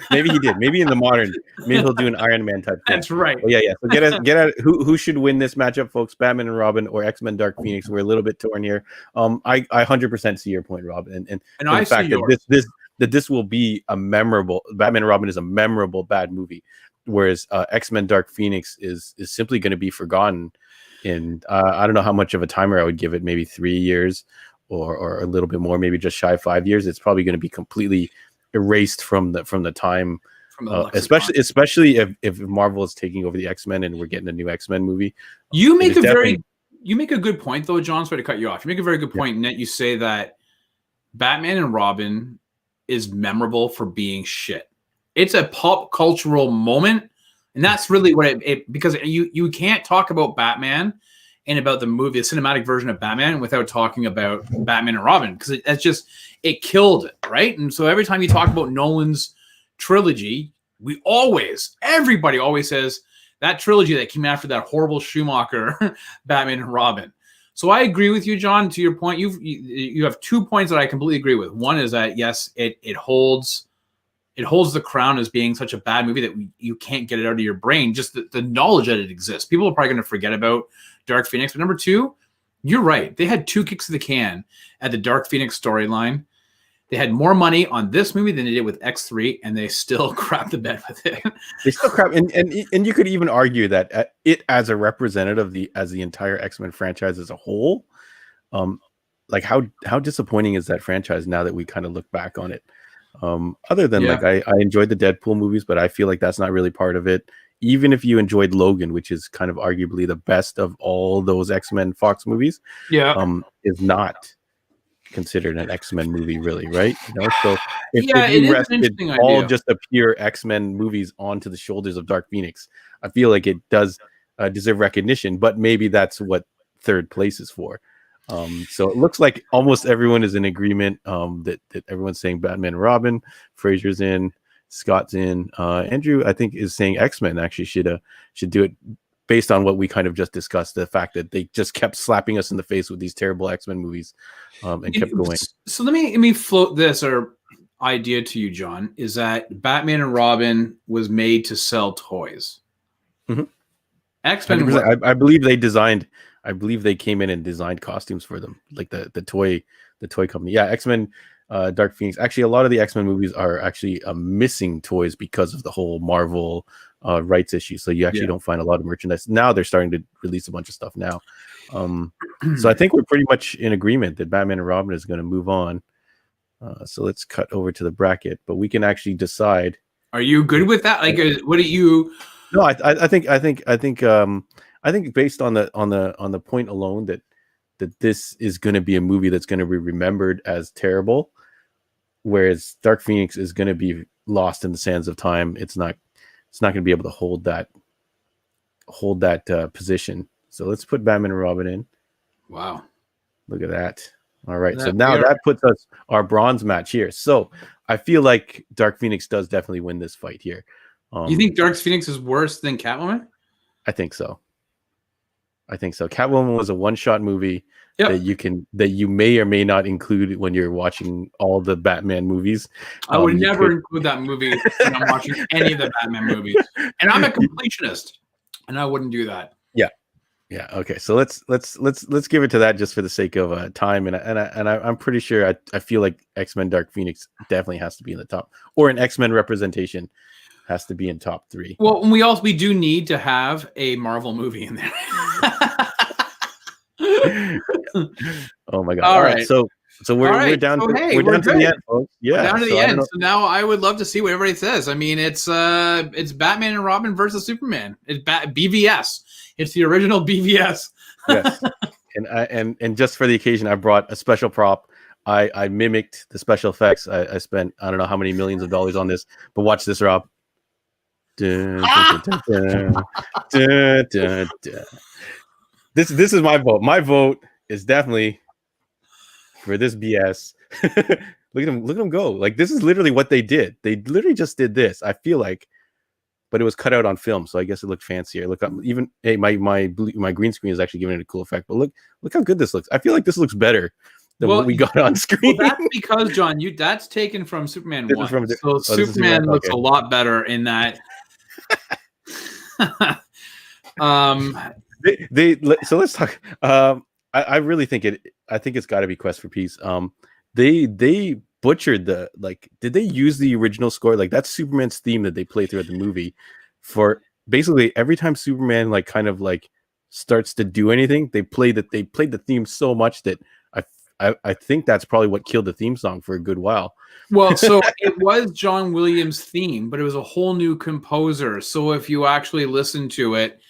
Speaker 2: Maybe he did. Maybe in the modern. Maybe he'll do an Iron Man type thing.
Speaker 1: That's right.
Speaker 2: But yeah. So get at who should win this matchup, folks? Batman and Robin or X-Men Dark Phoenix? We're a little bit torn here. I 100% see your point, Rob, and
Speaker 1: I
Speaker 2: the fact
Speaker 1: see yours.
Speaker 2: that this will be a memorable Batman and Robin is a memorable bad movie, whereas X-Men Dark Phoenix is simply going to be forgotten. And I don't know how much of a timer I would give it, maybe 3 years or a little bit more, maybe just shy of 5 years. It's probably going to be completely erased from the time, especially if Marvel is taking over the X-Men and we're getting a new X-Men movie.
Speaker 1: You make a good point though, John. Sorry to cut you off. You make a very good point in that you say that
Speaker 3: Batman and Robin is memorable for being shit. It's a pop cultural moment, and that's really what it because you can't talk about Batman and about the movie, the cinematic version of Batman, without talking about Batman and Robin, because it killed it, right? And so every time you talk about Nolan's trilogy, everybody always says that trilogy that came after that horrible Schumacher Batman and Robin. So I agree with you, John. To your point, you have 2 points that I completely agree with. One is that yes, it holds the crown as being such a bad movie that you can't get it out of your brain. Just the knowledge that it exists. People are probably going to forget about Dark Phoenix. But number two, you're right. They had 2 kicks of the can at the Dark Phoenix storyline. They had more money on this movie than they did with X3, and they still crapped the bed with it.
Speaker 2: They still crap, and you could even argue that it as a representative as the entire X-Men franchise as a whole, like how disappointing is that franchise now that we kind of look back on it? Other than like I enjoyed the Deadpool movies, but I feel like that's not really part of it. Even if you enjoyed Logan, which is kind of arguably the best of all those X-Men Fox movies, is not considered an X-Men movie, really, right? So if you rested all just the pure X-Men movies onto the shoulders of Dark Phoenix, I feel like it does deserve recognition, but maybe that's what third place is for. So it looks like almost everyone is in agreement that everyone's saying Batman and Robin. Fraser's in, Scott's in. Andrew, I think, is saying X-Men actually should do it based on what we kind of just discussed, the fact that they just kept slapping us in the face with these terrible X-Men movies and kept going.
Speaker 3: So let me float this idea to you, John, is that Batman and Robin was made to sell toys.
Speaker 2: Mm-hmm.
Speaker 3: X-Men,
Speaker 2: I believe they came in and designed costumes for them, like the toy company. Yeah, X-Men Dark Phoenix. Actually, a lot of the X-Men movies are actually missing toys because of the whole Marvel rights issue. So you actually don't find a lot of merchandise. Now they're starting to release a bunch of stuff now. So I think we're pretty much in agreement that Batman and Robin is going to move on. So let's cut over to the bracket, but we can actually decide.
Speaker 3: Are you good with that? Like, what do you?
Speaker 2: No, I think based on the point alone that this is going to be a movie that's going to be remembered as terrible, whereas Dark Phoenix is going to be lost in the sands of time. It's not going to be able to hold that position. So let's put Batman and Robin in.
Speaker 3: Wow,
Speaker 2: look at that. All right, so now that puts us our bronze match here. So I feel like Dark Phoenix does definitely win this fight here.
Speaker 3: You think Dark Phoenix is worse than Catwoman?
Speaker 2: I think so. Catwoman was a one-shot movie that you may or may not include when you're watching all the Batman movies.
Speaker 3: I would never include that movie when I'm watching any of the Batman movies. And I'm a completionist, and I wouldn't do that.
Speaker 2: Yeah. Okay. So let's give it to that just for the sake of time, and I'm pretty sure I feel like X-Men Dark Phoenix definitely has to be in the top, or an X-Men representation has to be in top 3.
Speaker 3: Well, we do need to have a Marvel movie in there.
Speaker 2: Oh my god! All right. So we're down. We're down to the end, folks. Yeah,
Speaker 3: we're down to the end. So now I would love to see what everybody says. I mean, it's Batman and Robin versus Superman. It's BVS. It's the original BVS.
Speaker 2: Yes. And just for the occasion, I brought a special prop. I mimicked the special effects. I spent I don't know how many millions of dollars on this, but watch this, Rob. This is my vote. My vote is definitely for this BS. Look at them go. Like, this is literally what they did. They literally just did this. I feel like, but it was cut out on film, so I guess it looked fancier. Look up, even my green screen is actually giving it a cool effect. But look how good this looks. I feel like this looks better than what we got on screen.
Speaker 3: Well, that's because, John, that's taken from Superman 1. So Superman looks a lot better in that.
Speaker 2: So let's talk. I really think I think it's got to be Quest for Peace. They butchered did they use the original score? Like, that's Superman's theme that they play throughout the movie for basically every time Superman starts to do anything, they played the theme so much that I think that's probably what killed the theme song for a good while.
Speaker 3: Well, so it was John Williams' theme, but it was a whole new composer. So if you actually listen to it,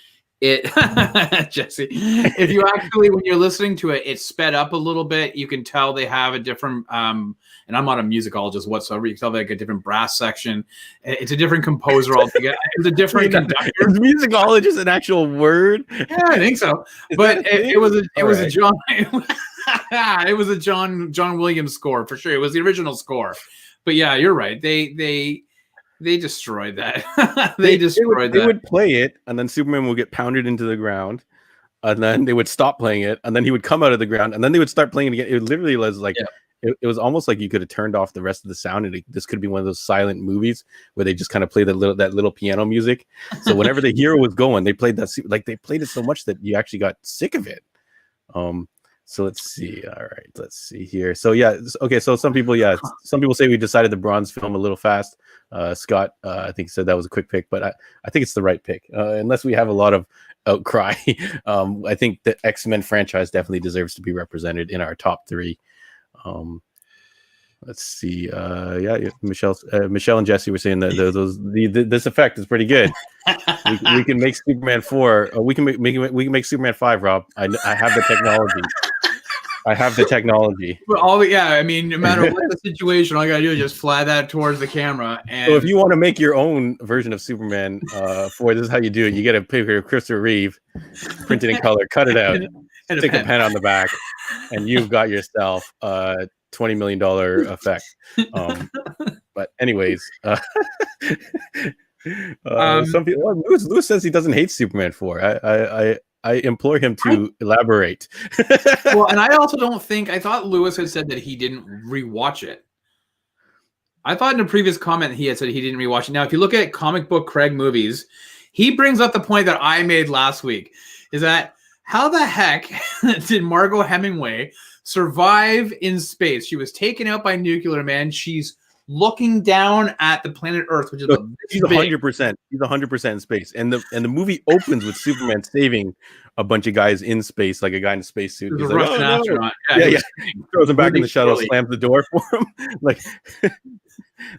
Speaker 3: It Jesse, if you actually, when you're listening to it, it's sped up a little bit. You can tell they have a different and I'm not a musicologist whatsoever. You can tell they like a different brass section. It's a different composer altogether. It's a different conductor.
Speaker 2: Is musicologist an actual word?
Speaker 3: Yeah, I think so. But it was a John it was a John Williams score for sure. It was the original score. But yeah, you're right. They destroyed that. They destroyed that.
Speaker 2: They would play it, and then Superman would get pounded into the ground, and then they would stop playing it, and then he would come out of the ground, and then they would start playing it again. It literally was like, it was almost like you could have turned off the rest of the sound, and this could be one of those silent movies where they just kind of play that little piano music. So whenever the hero was going, they played that, like they played it so much that you actually got sick of it. So let's see. All right, let's see here. So yeah, okay. So some people say we decided the bronze film a little fast. Scott, I think said that was a quick pick, but I think it's the right pick. Unless we have a lot of outcry, I think the X-Men franchise definitely deserves to be represented in our top 3. Let's see. Michelle and Jesse were saying that this effect is pretty good. we can make Superman 4. We can make Superman 5. Rob, I have the technology. I have the technology.
Speaker 3: But I mean, no matter what the situation, all you gotta do is just fly that towards the camera. And
Speaker 2: so if you want to make your own version of Superman, this is how you do it. You get a picture of Christopher Reeve, printed in color, cut it out, stick a pen on the back, and you've got yourself a $20 million effect. But anyways, some people. Lewis says he doesn't hate Superman 4. I implore him to elaborate.
Speaker 3: Well, and I also don't think, I thought Lewis had said that he didn't rewatch it. I thought in a previous comment he had said he didn't rewatch it. Now, if you look at Comic Book Craig movies, he brings up the point that I made last week, is that how the heck did Margot Hemingway survive in space? She was taken out by Nuclear Man. She's looking down at the planet Earth, which is
Speaker 2: he's 100%. He's 100% in space, and the movie opens with Superman saving a bunch of guys in space, like a guy in a spacesuit. He's like,
Speaker 3: Russian astronaut.
Speaker 2: Yeah. Throws him back in the shuttle, slams the door for him.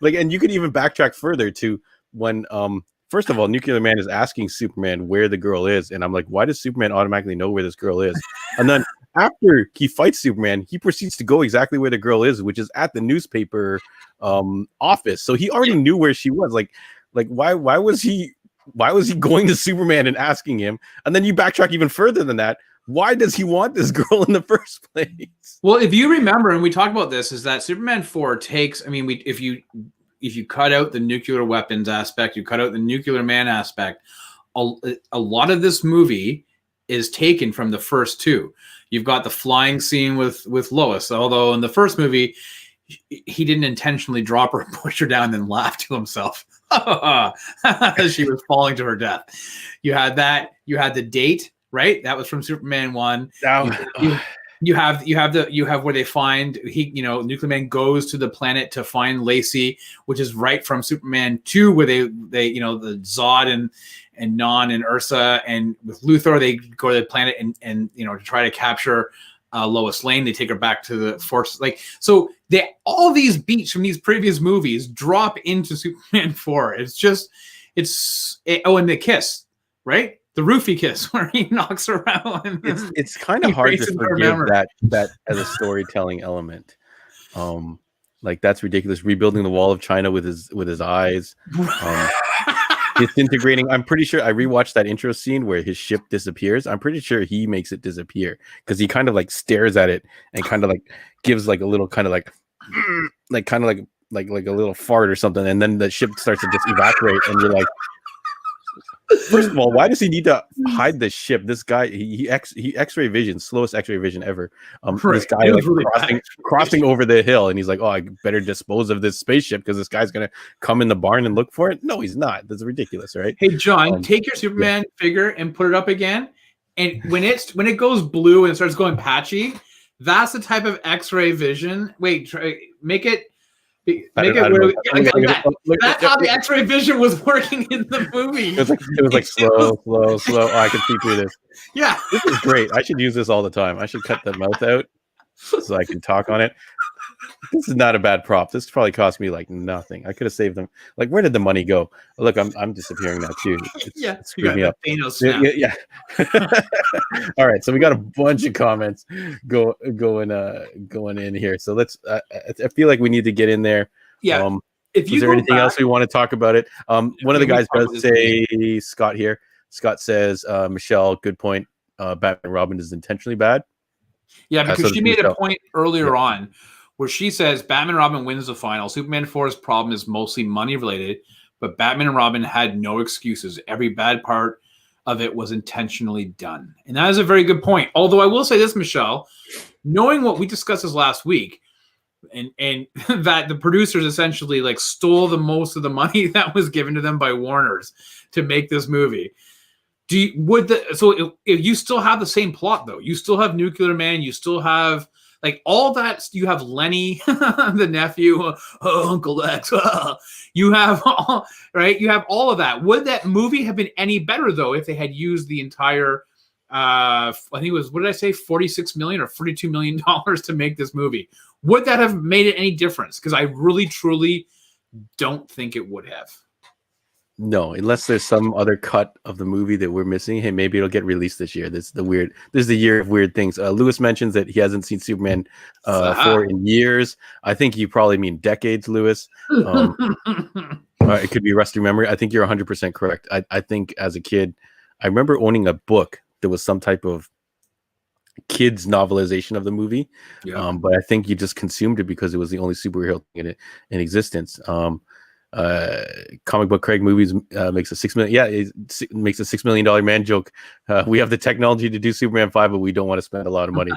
Speaker 2: And you could even backtrack further to when, first of all, Nuclear Man is asking Superman where the girl is, and I'm like, why does Superman automatically know where this girl is? And then after he fights Superman, he proceeds to go exactly where the girl is, which is at the newspaper office. So he already knew where she was. Like why was he going to Superman and asking him? And then you backtrack even further than that. Why does he want this girl in the first place?
Speaker 3: Well, if you remember, and we talked about this, is that Superman 4 takes, I mean, if you cut out the nuclear weapons aspect, you cut out the Nuclear Man aspect, a lot of this movie is taken from the first 2. You've got the flying scene with Lois, although in the first movie, he didn't intentionally drop her and push her down and then laugh to himself as she was falling to her death. You had that. You had the date, right? That was from Superman 1. You have where they find Nuclear Man goes to the planet to find Lacey, which is right from Superman 2, where they the Zod and Non and Ursa, and with Luthor they go to the planet and to try to capture Lois Lane. They take her back to the force. So all these beats from these previous movies drop into Superman 4. And the kiss, right? The roofie kiss where he knocks her out.
Speaker 2: It's kind of hard to forgive that as a storytelling element. That's ridiculous. Rebuilding the wall of China with his eyes. Disintegrating. I'm pretty sure I rewatched that intro scene where his ship disappears. I'm pretty sure he makes it disappear because he kind of stares at it and kind of gives a little kind of like a little fart or something, and then the ship starts to just evaporate, and you're like, first of all, why does he need to hide the ship? This guy, he X-ray vision, slowest X-ray vision ever. This guy really crossing over the hill, and he's like, "Oh, I better dispose of this spaceship because this guy's gonna come in the barn and look for it." No, he's not. That's ridiculous, right?
Speaker 3: Hey, John, take your Superman figure and put it up again, and when it goes blue and it starts going patchy, that's the type of X-ray vision. Wait, make it. That's how the X-ray vision was working in the movie.
Speaker 2: It was like slow. Oh, I can see through this.
Speaker 3: Yeah,
Speaker 2: this is great. I should use this all the time. I should cut the mouth out so I can talk on it. This is not a bad prop. This probably cost me like nothing. I could have saved them. Like, where did the money go? Look, I'm disappearing now too. It screwed me up. Yeah. All right, so we got a bunch of comments going in here. So let's. I feel like we need to get in there.
Speaker 3: Yeah. If
Speaker 2: is there anything else we want to talk about it? One of the guys does say Scott here. Scott says, Michelle, good point. Batman and Robin is intentionally bad.
Speaker 3: Yeah, because she made a point earlier on where she says Batman and Robin wins the final. Superman 4's problem is mostly money related, but Batman and Robin had no excuses. Every bad part of it was intentionally done. And that is a very good point. Although I will say this, Michelle, knowing what we discussed this last week, and that the producers essentially like stole the most of the money that was given to them by Warner's to make this movie. So if you still have the same plot though, you still have Nuclear Man, you still have like all that. You have Lenny, the nephew, Uncle X. You have all right. You have all of that. Would that movie have been any better though if they had used the entire? I think it was, what did I say? $46 million or $42 million to make this movie. Would that have made it any difference? Because I really, truly don't think it would have.
Speaker 2: No, unless there's some other cut of the movie that we're missing. Hey, maybe it'll get released this year. This is the year of weird things. Lewis mentions that he hasn't seen Superman 4 in years. I think you probably mean decades, Lewis. It could be rusty memory. I think you're 100% correct. I think as a kid, I remember owning a book that was some type of kids novelization of the movie. Yeah. But I think you just consumed it because it was the only superhero thing in existence. Comic Book Craig Movies makes a $6 million. Yeah, it makes a $6 million man joke. We have the technology to do Superman 5, but we don't want to spend a lot of money.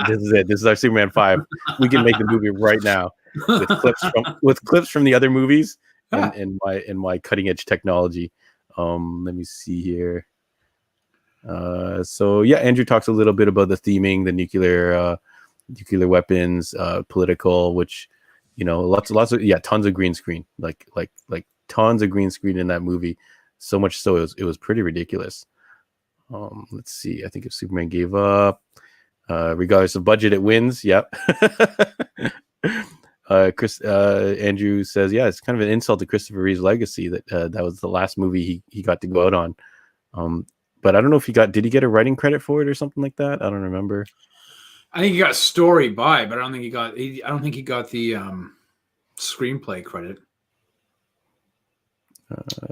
Speaker 2: This is it. This is our Superman 5. We can make the movie right now with clips from the other movies and my cutting edge technology. Let me see here. So yeah, Andrew talks a little bit about the theming, the nuclear weapons, political, which. Lots of tons of green screen, like tons of green screen in that movie. So much so it was pretty ridiculous. Let's see. I think if Superman gave up, regardless of budget, it wins. Yep. Andrew says, yeah, it's kind of an insult to Christopher Reeve's legacy that was the last movie he got to go out on. But I don't know if did he get a writing credit for it or something like that? I don't remember.
Speaker 3: I think he got story by, but I don't think he got the screenplay credit.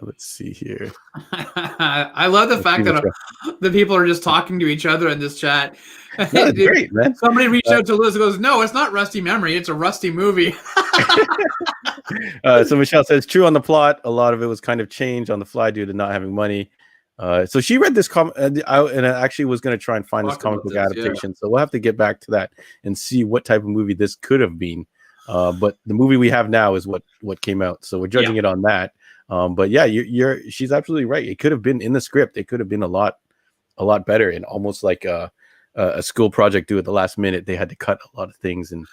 Speaker 2: Let's see here.
Speaker 3: I love the fact that the people are just talking to each other in this chat.
Speaker 2: That's great, man.
Speaker 3: Somebody reached out to Liz and goes, "No, it's not Rusty Memory. It's a Rusty movie."
Speaker 2: So Michelle says, true on the plot. A lot of it was kind of changed on the fly due to not having money. So she read this and I actually was going to try and find this comic book adaptation. So we'll have to get back to that and see what type of movie this could have been. But the movie we have now is what came out. So we're judging it on that. But yeah, she's absolutely right. It could have been in the script. It could have been a lot better, and almost like a school project due at the last minute. They had to cut a lot of things and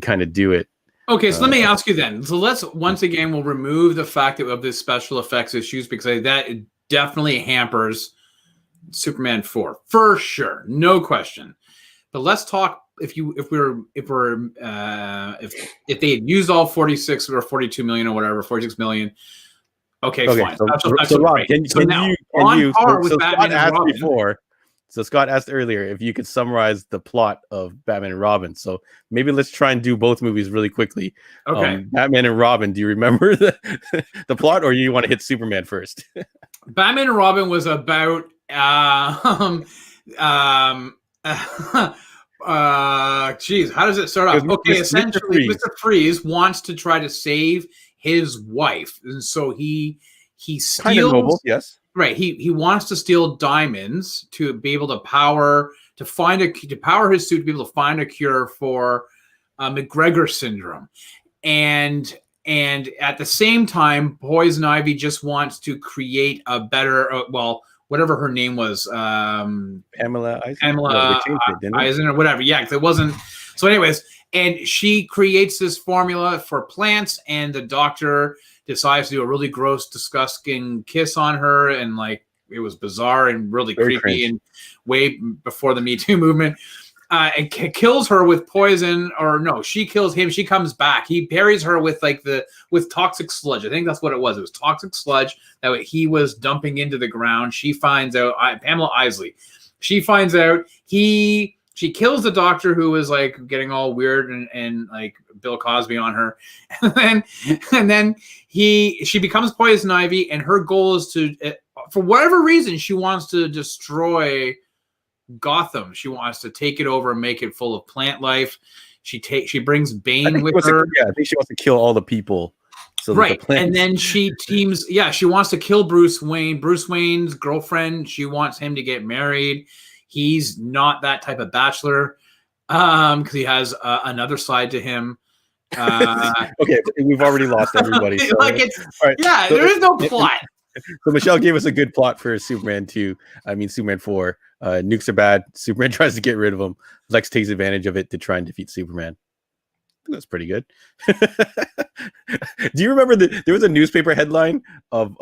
Speaker 2: kind of do it.
Speaker 3: Okay, so let me ask you then. So let's once again we'll remove the fact of this special effects issues because that definitely hampers Superman 4 for sure, no question. But let's talk if they had used all 46 or 42 million or whatever, 46 million. Okay, fine.
Speaker 2: So Rob, Scott asked earlier if you could summarize the plot of Batman and Robin. So maybe let's try and do both movies really quickly.
Speaker 3: Okay.
Speaker 2: Batman and Robin, do you remember the plot, or you want to hit Superman first?
Speaker 3: Batman and Robin was about geez, how does it start off? Okay, essentially Mr. Freeze wants to try to save his wife, and so he steals kind of noble, yes. Right. He wants to steal diamonds to be able to power his suit to be able to find a cure for McGregor syndrome. And at the same time, Poison Ivy just wants to create a better whatever her name was,
Speaker 2: Pamela
Speaker 3: Eisen or whatever. Yeah, because it wasn't. So anyways, and she creates this formula for plants, and the doctor decides to do a really gross, disgusting kiss on her, and like it was bizarre and really creepy and way before the Me Too movement. kills her with poison, or no, she kills him. She comes back. He buries her with with toxic sludge. I think that's what it was. It was toxic sludge that he was dumping into the ground. She finds out. Pamela Isley. She finds out she kills the doctor who was like getting all weird and like Bill Cosby on her, and then she becomes Poison Ivy, and her goal is to, for whatever reason, she wants to destroy Gotham. She wants to take it over and make it full of plant life. She brings Bane with her.
Speaker 2: I think she wants to kill all the people. So
Speaker 3: right, and then she teams. Yeah, she wants to kill Bruce Wayne. Bruce Wayne's girlfriend. She wants him to get married. He's not that type of bachelor, because he has another side to him.
Speaker 2: Okay, we've already lost everybody. So,
Speaker 3: right, there is no plot.
Speaker 2: So Michelle gave us a good plot for Superman 2. I mean Superman 4. Nukes are bad. Superman tries to get rid of them. Lex takes advantage of it to try and defeat Superman. That's pretty good. Do you remember there was a newspaper headline of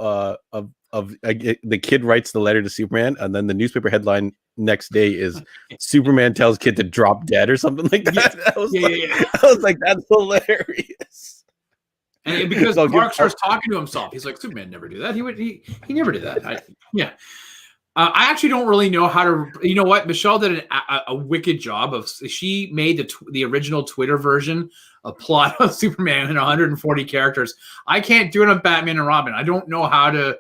Speaker 2: the kid writes the letter to Superman, and then the newspaper headline next day is Superman tells kid to drop dead or something like that. I was like, that's hilarious.
Speaker 3: And because Clark starts talking to himself, he's like, Superman never do that. He never did that. I actually don't really know how to. You know what? Michelle did a wicked job of. She made the original Twitter version a plot of Superman in 140 characters. I can't do it on Batman and Robin. I don't know how to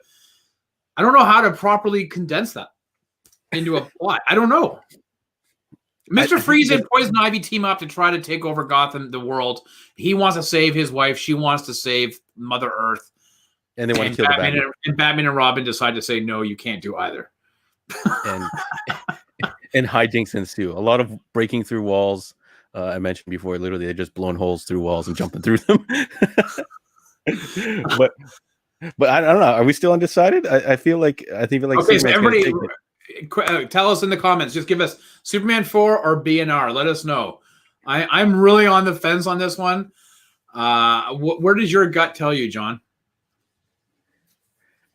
Speaker 3: properly condense that into a plot. I don't know. Mr. Freeze and Poison Ivy team up to try to take over Gotham, the world. He wants to save his wife. She wants to save Mother Earth.
Speaker 2: And they want to kill Batman.
Speaker 3: And Batman and Robin decide to say, no, you can't do either.
Speaker 2: and hijinks ensue. A lot of breaking through walls. I mentioned before, literally, they're just blowing holes through walls and jumping through them. but I don't know. Are we still undecided? I feel like
Speaker 3: okay. So everybody, tell us in the comments. Just give us Superman 4 or BNR. Let us know. I'm really on the fence on this one. Where does your gut tell you, John?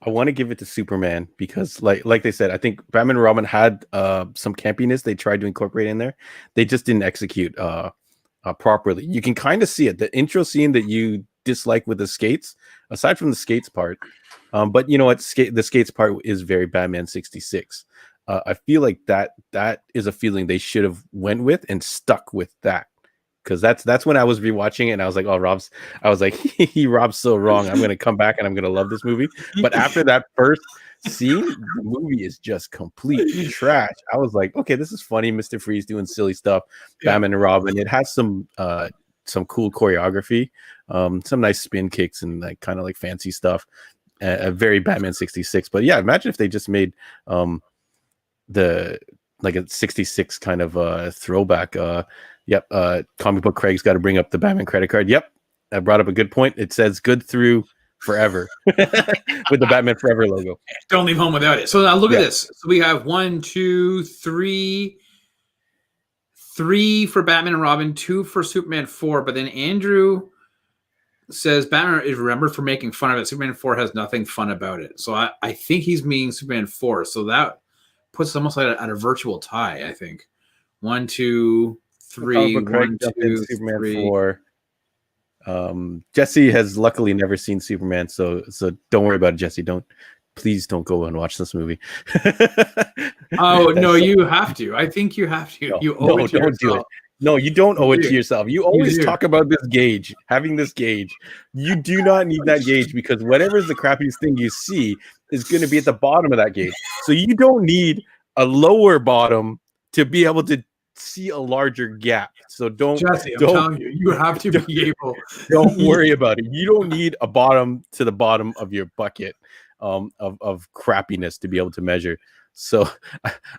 Speaker 2: I want to give it to Superman because, like they said, I think Batman and Robin had some campiness they tried to incorporate in there. They just didn't execute properly. You can kind of see it. The intro scene that you dislike with the skates, aside from the skates part, but you know what? The skates part is very Batman 66. I feel like that is a feeling they should have went with and stuck with that. Because that's when I was rewatching it and I was like, he Rob's so wrong. I'm gonna come back and I'm gonna love this movie. But after that first scene, the movie is just complete trash. I was like, okay, this is funny. Mr. Freeze doing silly stuff. Batman and Robin. It has some cool choreography, some nice spin kicks and like kind of like fancy stuff. A very Batman 66. But yeah, imagine if they just made like a 66 kind of throwback. Comic Book Craig's got to bring up the Batman credit card. Yep, I brought up a good point. It says good through forever with the Batman Forever logo.
Speaker 3: Don't leave home without it. So now look at this. So we have 1, 2, 3 for Batman and Robin, 2 for Superman 4. But then Andrew says Batman is remembered for making fun of it. Superman 4 has nothing fun about it. So I think he's meaning Superman 4. So that puts almost like at a virtual tie, I think. 1, 2, 3, 1, 2,
Speaker 2: Superman
Speaker 3: 3.
Speaker 2: 4. Jesse has luckily never seen Superman, so don't worry about it, Jesse. Please don't go and watch this movie.
Speaker 3: No, you have to. I think you have to. You owe it to yourself.
Speaker 2: Do it. No, you don't owe it to yourself. You always talk about this gauge, having this gauge. You do not need that gauge because whatever is the crappiest thing you see is going to be at the bottom of that gauge. So you don't need a lower bottom to be able to see a larger gap. So
Speaker 3: Jesse, I'm telling you, you have to be able.
Speaker 2: Don't worry about it. You don't need a bottom to the bottom of your bucket of crappiness to be able to measure. So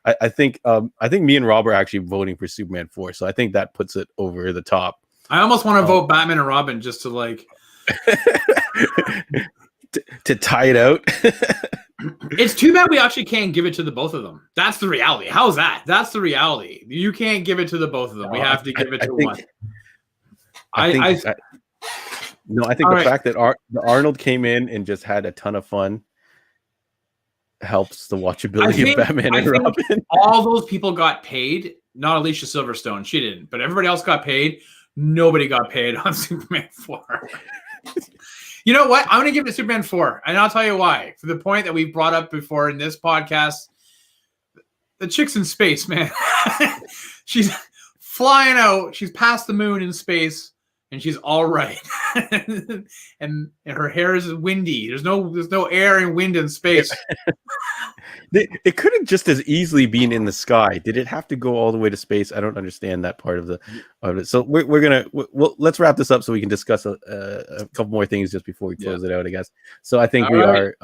Speaker 2: I think me and Rob are actually voting for Superman 4. So I think that puts it over the top.
Speaker 3: I almost want to vote Batman and Robin just to like
Speaker 2: to tie it out.
Speaker 3: It's too bad we actually can't give it to the both of them. That's the reality. How's that? That's the reality. You can't give it to the both of them. We have to give it to one.
Speaker 2: I think the fact that Arnold came in and just had a ton of fun helps the watchability of Batman and Robin.
Speaker 3: All those people got paid Not Alicia Silverstone. She didn't. But everybody else got paid. Nobody got paid on Superman 4. You know what? I'm going to give it to Superman 4. And I'll tell you why. For the point that we brought up before in this podcast, the chick's in space, man. She's flying out. She's past the moon in space, and she's all right. and her hair is windy. There's no air and wind in space.
Speaker 2: It could have just as easily been in the sky. Did it have to go all the way to space? I don't understand that part of it. So let's wrap this up so we can discuss a couple more things just before we close it out, I guess. So I think we're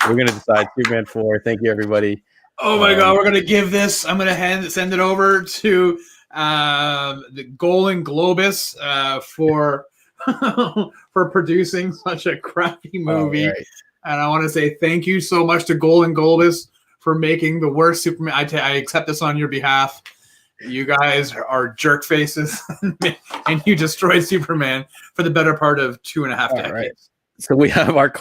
Speaker 2: going to decide Superman 4. Thank you, everybody.
Speaker 3: Oh my God, we're going to give this. I'm going to send it over to the Golden Globus for producing such a crappy movie.
Speaker 2: Right.
Speaker 3: And I want to say thank you so much to Golden Globus for making the worst Superman. I accept this on your behalf. You guys are jerk faces, and you destroyed Superman for the better part of 2.5 decades.
Speaker 2: Right. So we have our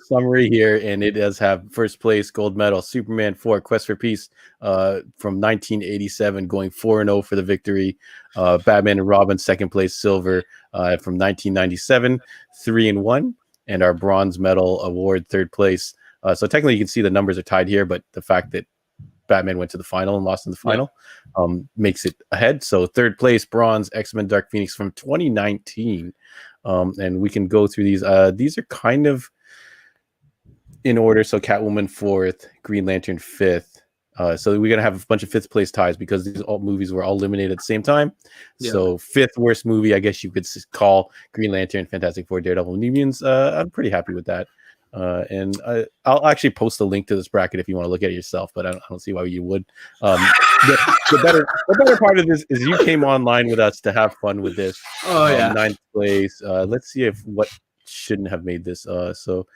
Speaker 2: summary here, and it does have first place gold medal, Superman 4, Quest for Peace, from 1987, going 4-0 for the victory. Batman and Robin, second place, silver, from 1997, 3-1, and our bronze medal award, third place. So technically, you can see the numbers are tied here, but the fact that Batman went to the final and lost in the final makes it ahead. So third place, bronze, X-Men Dark Phoenix from 2019. And we can go through these. These are kind of in order. So Catwoman 4th, Green Lantern 5th. So we're going to have a bunch of 5th place ties because these movies were all eliminated at the same time. Yeah. So 5th worst movie, I guess you could call Green Lantern, Fantastic Four, Daredevil, New Mutants. I'm pretty happy with that. And I'll actually post a link to this bracket if you want to look at it yourself, but I don't see why you would. The better part of this is you came online with us to have fun with this.
Speaker 3: Oh yeah,
Speaker 2: 9th place. Let's see if what shouldn't have made this. So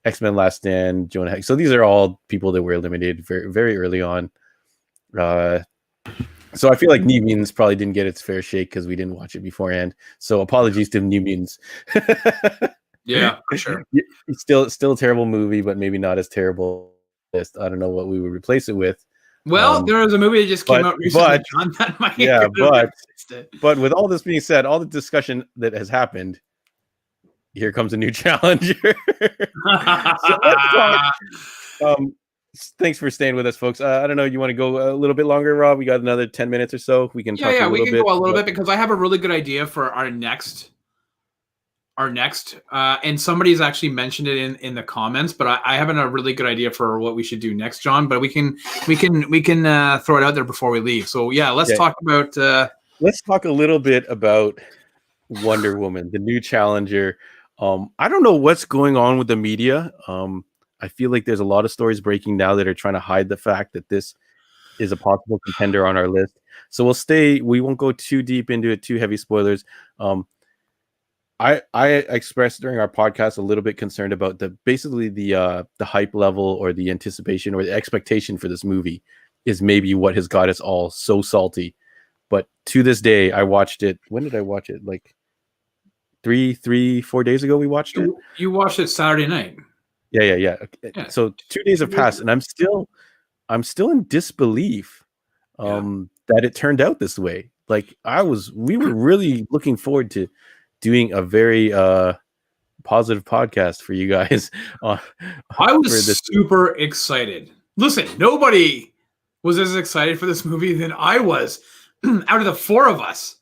Speaker 2: X-Men Last Stand, Jonah Hex. So these are all people that were eliminated very, very early on. So I feel like New Mutants probably didn't get its fair shake because we didn't watch it beforehand. So apologies to New Mutants.
Speaker 3: Yeah, for sure.
Speaker 2: Still a terrible movie, but maybe not as terrible. I don't know what we would replace it with.
Speaker 3: Well, there was a movie that just came out recently.
Speaker 2: But with all this being said, all the discussion that has happened, here comes a new challenger. So let's talk. Thanks for staying with us, folks. I don't know. You want to go a little bit longer, Rob? We got another 10 minutes or so. We can talk a little bit.
Speaker 3: We can go a little bit because I have a really good idea for our next. And somebody's actually mentioned it in the comments, but I have a really good idea for what we should do next, John. But we can throw it out there before we leave. So yeah, let's talk about.
Speaker 2: Let's talk a little bit about Wonder Woman, the new challenger. I don't know what's going on with the media. I feel like there's a lot of stories breaking now that are trying to hide the fact that this is a possible contender on our list. So we won't go too deep into it, too heavy spoilers. I expressed during our podcast a little bit concerned about the hype level or the anticipation or the expectation for this movie is maybe what has got us all so salty. But to this day, I watched it. When did I watch it? Like 4 days ago, we watched it.
Speaker 3: You watched it Saturday night.
Speaker 2: Yeah. So 2 days have passed, and I'm still in disbelief that it turned out this way. Like we were really looking forward to doing a very positive podcast for you guys.
Speaker 3: I was super excited. Listen, nobody was as excited for this movie than I was out of the four of us,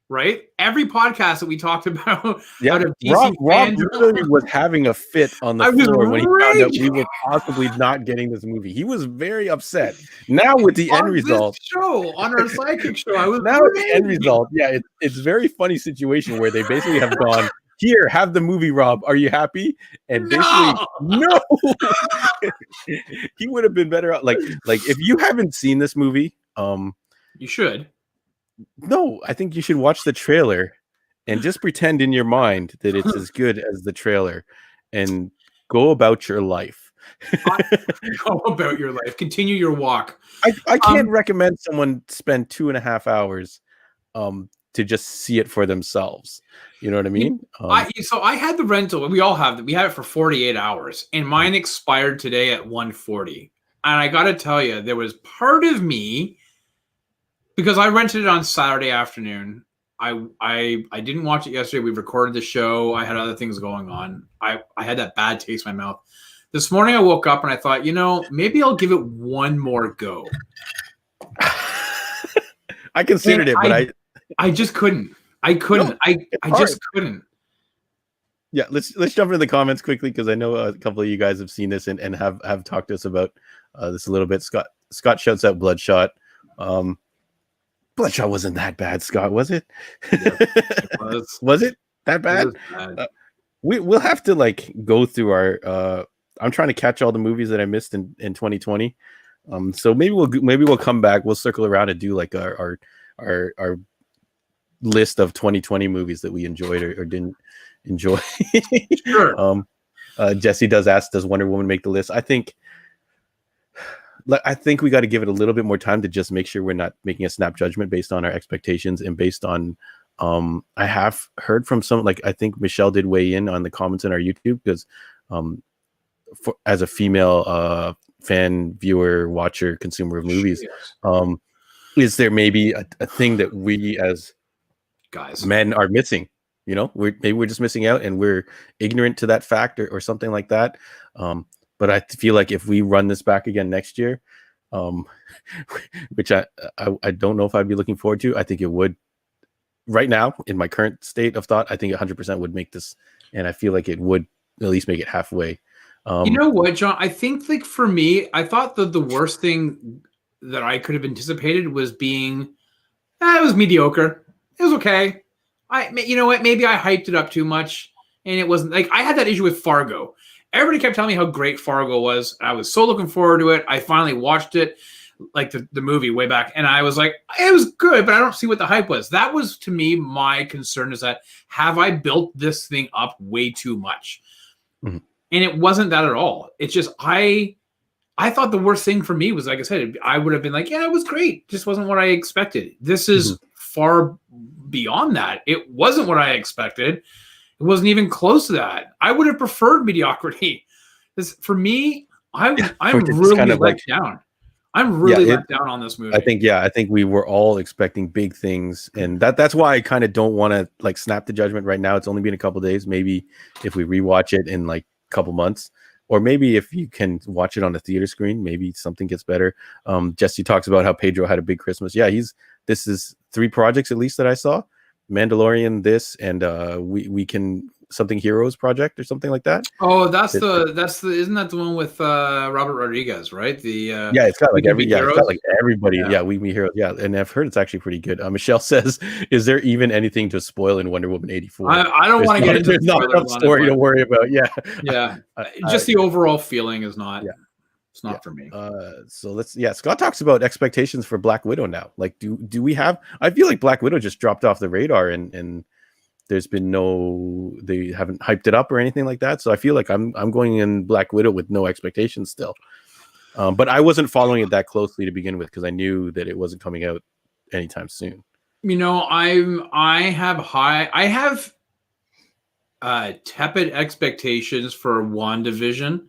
Speaker 3: right? Every podcast that we talked about out of DC
Speaker 2: Rob literally was having a fit on the floor when he found out we were possibly not getting this movie. He was very upset. Now with the end result,
Speaker 3: on our Sidekick show, I was
Speaker 2: now with the end result. Yeah, it's a very funny situation where they basically have gone, here, have the movie, Rob. Are you happy? And basically, no. He would have been better. Like if you haven't seen this movie,
Speaker 3: you should.
Speaker 2: No, I think you should watch the trailer and just pretend in your mind that it's as good as the trailer and go about your life.
Speaker 3: Go about your life. Continue your walk.
Speaker 2: I can't recommend someone spend 2.5 hours to just see it for themselves. You know what I mean?
Speaker 3: So I had the rental. We all have it. We have it for 48 hours, and mine expired today at 1:40. And I got to tell you, there was part of me because I rented it on Saturday afternoon. I didn't watch it yesterday. We recorded the show. I had other things going on. I had that bad taste in my mouth. This morning I woke up and I thought, maybe I'll give it one more go.
Speaker 2: I considered it, but
Speaker 3: I just couldn't. I couldn't.
Speaker 2: No,
Speaker 3: I just couldn't.
Speaker 2: Yeah, let's jump into the comments quickly because I know a couple of you guys have seen this and have talked to us about this a little bit. Scott shouts out Bloodshot. Bloodshot wasn't that bad, Scott, was it?
Speaker 3: Yeah, it was.
Speaker 2: Was it that bad?
Speaker 3: It was bad.
Speaker 2: We'll have to like go through our. I'm trying to catch all the movies that I missed in 2020. So maybe we'll come back. We'll circle around and do like our list of 2020 movies that we enjoyed or didn't enjoy.
Speaker 3: Sure.
Speaker 2: Jesse does ask, does Wonder Woman make the list? I think we got to give it a little bit more time to just make sure we're not making a snap judgment based on our expectations and based on I have heard from some, like I think Michelle did weigh in on the comments in our YouTube because as a female fan, viewer, watcher, consumer of movies, is there maybe a thing that we as
Speaker 3: guys,
Speaker 2: men are missing? Maybe we're just missing out and we're ignorant to that fact or something like that. But I feel like if we run this back again next year, which I don't know if I'd be looking forward to, I think it would. Right now, in my current state of thought, I think 100% would make this, and I feel like it would at least make it halfway.
Speaker 3: You know what, John? I think like for me, I thought that the worst thing that I could have anticipated was being, it was mediocre. It was okay. You know what? Maybe I hyped it up too much, and it wasn't like I had that issue with Fargo. Everybody kept telling me how great Fargo was. I was so looking forward to it. I finally watched it, like the movie way back, and I was like, it was good, but I don't see what the hype was. That was, to me, my concern is that have I built this thing up way too much? Mm-hmm. And it wasn't that at all. It's just I thought the worst thing for me was, like I said, I would have been like, yeah, it was great. Just wasn't what I expected. This is far beyond that. It wasn't what I expected. It wasn't even close to that. I would have preferred mediocrity. For me, I'm really kind of let down. I'm really let down on this movie.
Speaker 2: I think we were all expecting big things, and that's why I kind of don't want to like snap the judgment right now. It's only been a couple days. Maybe if we rewatch it in like a couple months, or maybe if you can watch it on the theater screen, maybe something gets better. Jesse talks about how Pedro had a big Christmas. Yeah, this is 3 projects at least that I saw. Mandalorian, this, and we can something Heroes project or something like that.
Speaker 3: Oh, that's the isn't that the one with Robert Rodriguez, right?
Speaker 2: It's got like everybody. Yeah, We Meet Heroes. Yeah, and I've heard it's actually pretty good. Michelle says, "Is there even anything to spoil in Wonder Woman 84?"
Speaker 3: I don't want to get into.
Speaker 2: There's not enough story to worry about. Yeah,
Speaker 3: just the overall feeling is not. Yeah. It's not for me.
Speaker 2: So Scott talks about expectations for Black Widow now. Like, do we have? I feel like Black Widow just dropped off the radar, and there's been they haven't hyped it up or anything like that. So I feel like I'm going in Black Widow with no expectations still. But I wasn't following it that closely to begin with because I knew that it wasn't coming out anytime soon.
Speaker 3: I have tepid expectations for WandaVision.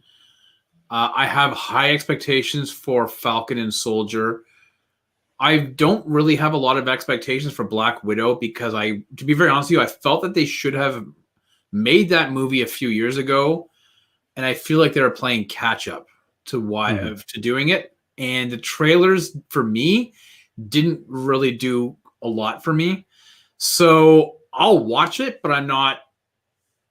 Speaker 3: I have high expectations for Falcon and Soldier. I don't really have a lot of expectations for Black Widow because to be very honest with you, I felt that they should have made that movie a few years ago, and I feel like they were playing catch up to doing it. And the trailers for me didn't really do a lot for me. So I'll watch it, but I'm not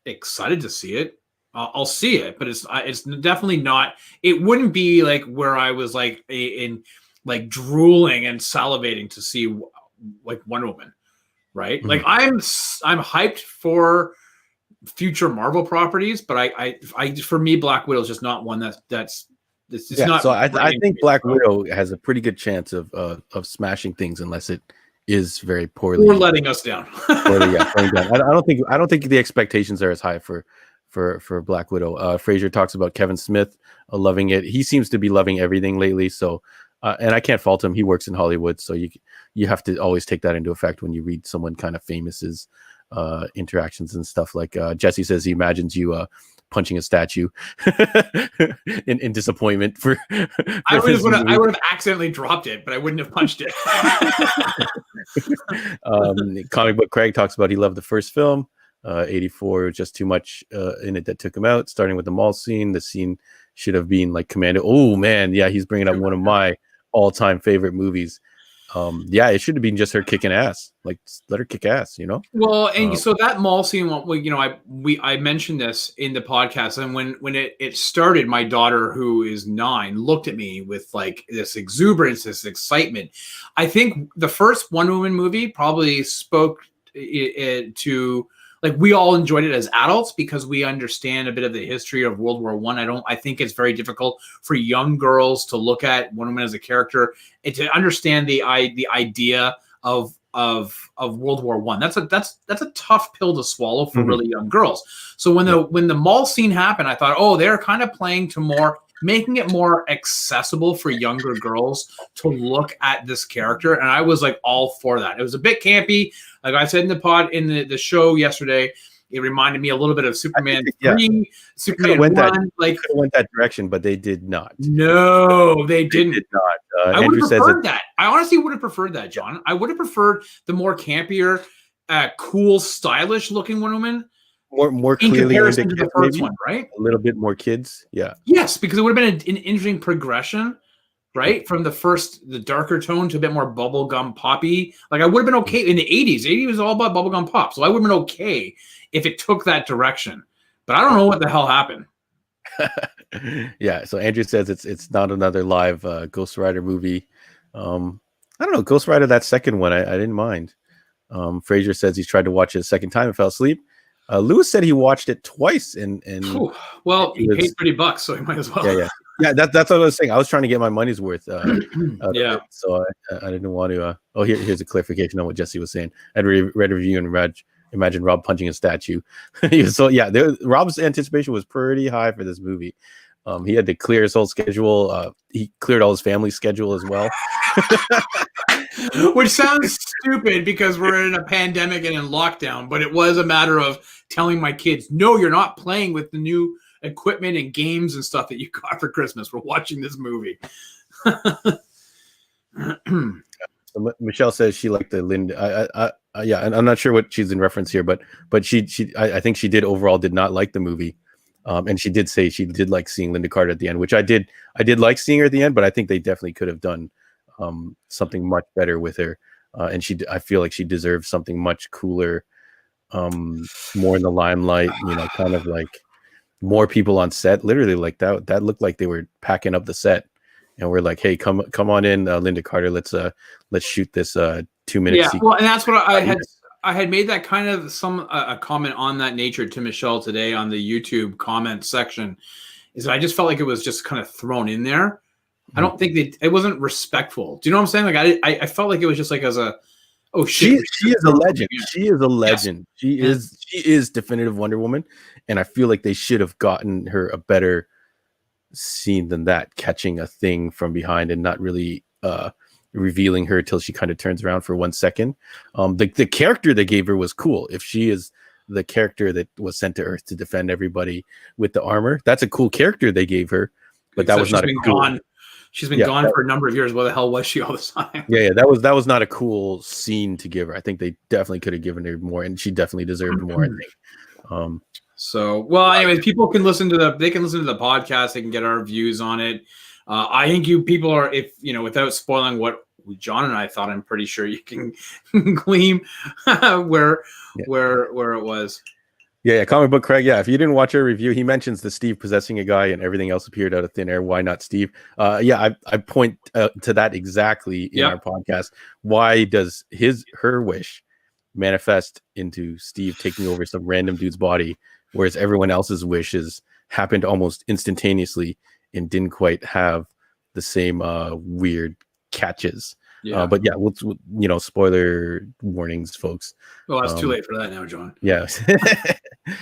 Speaker 3: excited to see it. I'll see it, but it's definitely not. It wouldn't be like where I was like in like drooling and salivating to see like Wonder Woman, right? Mm-hmm. Like I'm hyped for future Marvel properties, but I for me Black Widow is just not one that's not.
Speaker 2: So I think Black Widow has a pretty good chance of smashing things unless it is very poorly.
Speaker 3: Or letting us down.
Speaker 2: Poorly, I don't think the expectations are as high for Black Widow. Fraser talks about Kevin Smith loving it. He seems to be loving everything lately. So, and I can't fault him. He works in Hollywood, so you have to always take that into effect when you read someone kind of famous's interactions and stuff. Like Jesse says, he imagines you punching a statue in disappointment for
Speaker 3: I would have accidentally dropped it, but I wouldn't have punched it.
Speaker 2: Comic Book Craig talks about he loved the first film. 84, just too much in it that took him out, starting with the mall scene. The scene should have been like Commando. Oh man, yeah, he's bringing up one of my all-time favorite movies. Yeah, it should have been just her kicking ass. Like, let her kick ass, you know.
Speaker 3: Well, and so that mall scene, you know, I mentioned this in the podcast, and when it started, my daughter, who is 9, looked at me with like this exuberance, this excitement. I think the first Wonder Woman movie probably spoke to, like, we all enjoyed it as adults because we understand a bit of the history of World War I. I think it's very difficult for young girls to look at Wonder Woman as a character and to understand the idea of World War I. That's a tough pill to swallow for really young girls. So when the mall scene happened, I thought, oh, they're kind of playing to making it more accessible for younger girls to look at this character. And I was like all for that. It was a bit campy. Like I said in the show yesterday, it reminded me a little bit of Superman 3, Superman 1.
Speaker 2: Went that direction, but they did not.
Speaker 3: No, they didn't.
Speaker 2: They did not.
Speaker 3: I would have preferred that. I honestly would have preferred that, John. I would have preferred the more campier, cool, stylish looking Wonder Woman.
Speaker 2: More clearly into
Speaker 3: to the first one, right?
Speaker 2: A little bit more kids, yeah.
Speaker 3: Yes, because it would have been an interesting progression, right? From the darker tone to a bit more bubblegum poppy. Like, I would have been okay in the 80s. 80s was all about bubblegum pop, so I would have been okay if it took that direction. But I don't know what the hell happened.
Speaker 2: Yeah, so Andrew says it's not another live Ghost Rider movie. I don't know, Ghost Rider, that second one, I didn't mind. Fraser says he's tried to watch it a second time and fell asleep. Lewis said he watched it twice, and
Speaker 3: well, he paid $30, so he might as well.
Speaker 2: Yeah. That's what I was saying. I was trying to get my money's worth.
Speaker 3: Yeah.
Speaker 2: So I didn't want to. Here's a clarification on what Jesse was saying. I'd read a review and imagine Rob punching a statue. So yeah, Rob's anticipation was pretty high for this movie. He had to clear his whole schedule. He cleared all his family schedule as well.
Speaker 3: Which sounds stupid because we're in a pandemic and in lockdown, but it was a matter of telling my kids, no, you're not playing with the new equipment and games and stuff that you got for Christmas. We're watching this movie.
Speaker 2: So Michelle says she liked the Linda. Yeah, and I'm not sure what she's in reference here, but I think she did not like the movie. And she did say she did like seeing Linda Carter at the end, which I did like seeing her at the end, but I think they definitely could have done something much better with her. And I feel like she deserves something much cooler, more in the limelight, you know, kind of like more people on set. Literally, like that looked like they were packing up the set, and we're like, hey, come on in, Linda Carter, let's shoot this 2-minute sequence.
Speaker 3: Well, and that's what I had made that kind of a comment on that nature to Michelle today on the YouTube comment section, is that I just felt like it was just kind of thrown in there. I don't think it wasn't respectful. Do you know what I'm saying? Like I felt like it was just like as a, oh shit.
Speaker 2: She is a legend. She is a legend. Yes. She is definitive Wonder Woman. And I feel like they should have gotten her a better scene than that, catching a thing from behind and not really revealing her till she kind of turns around for 1 second. The character they gave her was cool. If she is the character that was sent to Earth to defend everybody with the armor, that's a cool character they gave her. But that was not a cool.
Speaker 3: She's been gone for a number of years. Where the hell was she all this time?
Speaker 2: Yeah, that was not a cool scene to give her. I think they definitely could have given her more, and she definitely deserved more, I think.
Speaker 3: So, well, anyways, people can listen to the podcast. They can get our views on it. I think you people are, if you know, without spoiling what John and I thought, I'm pretty sure you can glean where it was.
Speaker 2: Yeah, Comic Book Craig. Yeah, if you didn't watch our review, he mentions the Steve possessing a guy and everything else appeared out of thin air. Why not Steve? I point to that exactly in our podcast. Why does her wish manifest into Steve taking over some random dude's body, whereas everyone else's wishes happened almost instantaneously and didn't quite have the same weird catches? Yeah. But yeah, we'll spoiler warnings, folks.
Speaker 3: Well, it's too late for that now, John.
Speaker 2: Yeah.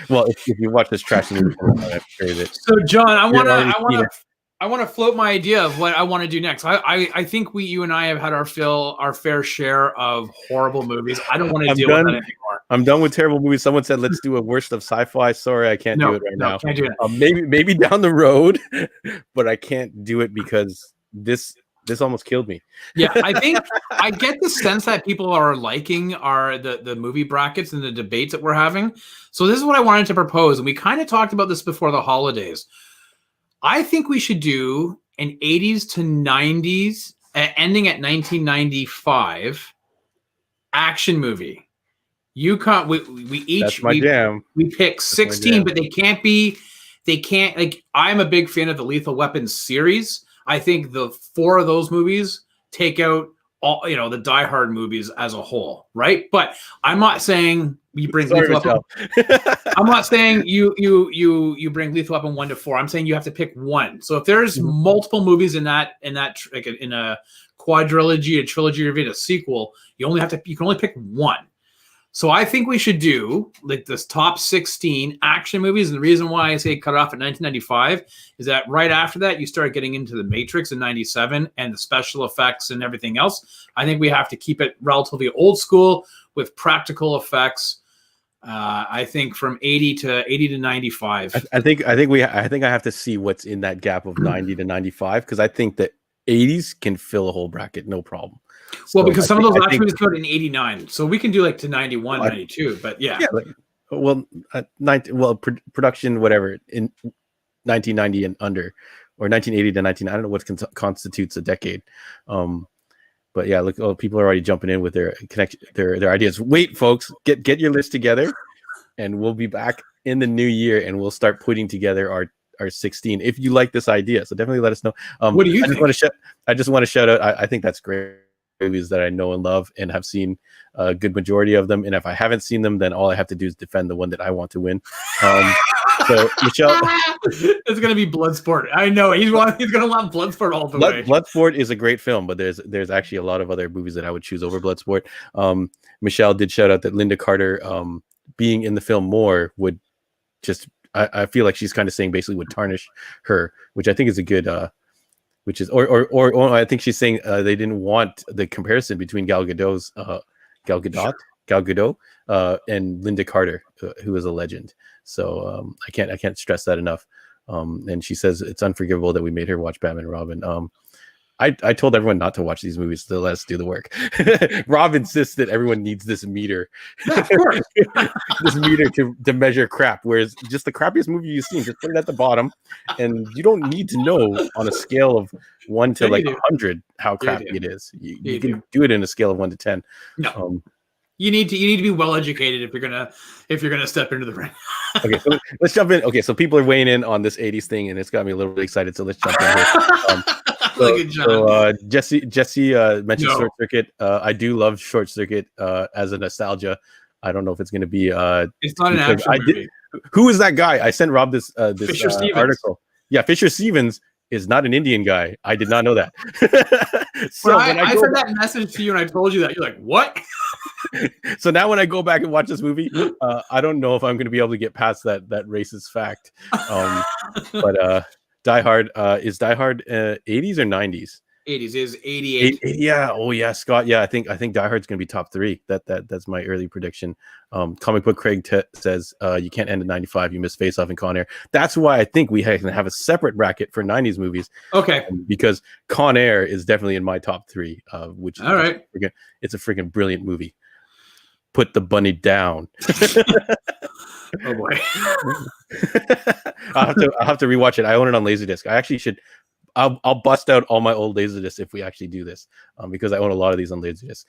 Speaker 2: Well, if you watch this trash movie, I'm sure that.
Speaker 3: So, John, I want to I want to float my idea of what I want to do next. I think you and I have had our fair share of horrible movies. I don't want to deal with that anymore.
Speaker 2: I'm done with terrible movies. Someone said, let's do a worst of sci-fi. Sorry, I can't do it right now.
Speaker 3: Can't do it.
Speaker 2: Maybe down the road, but I can't do it because this almost killed me.
Speaker 3: Yeah, I think I get the sense that people are liking the movie brackets and the debates that we're having. So this is what I wanted to propose, and we kind of talked about this before the holidays. I think we should do an 80s to 90s, ending at 1995 action movie. We each
Speaker 2: That's my jam.
Speaker 3: We pick 16, but they can't like. I'm a big fan of the Lethal Weapon series. I think the 4 of those movies take out all the Die Hard movies as a whole, right? But I'm not saying you bring Lethal Weapon. I'm not saying you bring Lethal Weapon 1 to 4. I'm saying you have to pick one. So if there's multiple movies in a quadrilogy, a trilogy, or even a sequel, you can only pick one. So I think we should do like this top 16 action movies. And the reason why I say cut off at 1995 is that right after that, you start getting into the Matrix in 97 and the special effects and everything else. I think we have to keep it relatively old school with practical effects. I think from 80 to 95.
Speaker 2: I think I have to see what's in that gap of 90 to 95 because I think that 80s can fill a whole bracket, no problem.
Speaker 3: Well, because some of those action movies came out in 89, so we can do like to 91, 92, but yeah.
Speaker 2: Production, whatever, in 1990 and under, or 1980 to 19, I don't know what constitutes a decade. But yeah, look, people are already jumping in with their ideas. Wait, folks, get your list together, and we'll be back in the new year, and we'll start putting together our 16. If you like this idea, so definitely let us know.
Speaker 3: What do you think?
Speaker 2: I just want to shout out. I think that's great. Movies that I know and love and have seen a good majority of them, and if I haven't seen them, then all I have to do is defend the one that I want to win. So Michelle,
Speaker 3: it's gonna be Bloodsport. I know he's gonna love Bloodsport all the way.
Speaker 2: Bloodsport is a great film, but there's actually a lot of other movies that I would choose over Bloodsport. Michelle did shout out that Linda Carter being in the film more would just I feel like she's kind of saying basically would tarnish her, which I think is a good which is, or I think she's saying they didn't want the comparison between Gal Gadot, and Linda Carter, who is a legend. So I can't stress that enough. And she says it's unforgivable that we made her watch Batman and Robin. I told everyone not to watch these movies to let us do the work. Rob insists that everyone needs this meter,
Speaker 3: of course.
Speaker 2: this meter to measure crap. Whereas just the crappiest movie you've seen, just put it at the bottom, and you don't need to know on a scale of 1 to 100 how crappy it is. You can do it in a scale of 1 to 10.
Speaker 3: No. You need to be well educated if you're gonna step into the ring.
Speaker 2: Okay, so let's jump in. Okay, so people are weighing in on this 80s thing, and it's got me a little bit excited. So let's jump in here. So Jesse mentioned Short Circuit. I do love Short Circuit as a nostalgia. I don't know if it's going to be.
Speaker 3: It's not an action movie.
Speaker 2: Who is that guy? I sent Rob this
Speaker 3: Fisher
Speaker 2: article. Yeah, Fisher Stevens is not an Indian guy. I did not know that.
Speaker 3: So I sent that message to you, and I told you that. You're like, what?
Speaker 2: So now when I go back and watch this movie, I don't know if I'm going to be able to get past that racist fact. But Die Hard is Die Hard 80s or 90s?
Speaker 3: 80s is 88.
Speaker 2: Yeah. Oh yeah, Scott. Yeah, I think Die Hard's going to be top 3. That's my early prediction. Comic Book Craig says you can't end at 95. You miss Face Off and Con Air. That's why I think we can have a separate bracket for 90s movies.
Speaker 3: Okay.
Speaker 2: Because Con Air is definitely in my top 3. Which
Speaker 3: all right.
Speaker 2: It's a freaking brilliant movie. Put the bunny down.
Speaker 3: Oh boy.
Speaker 2: I'll have to rewatch it. I own it on Laserdisc. I actually should. I'll bust out all my old Laserdiscs if we actually do this, because I own a lot of these on Laserdisc.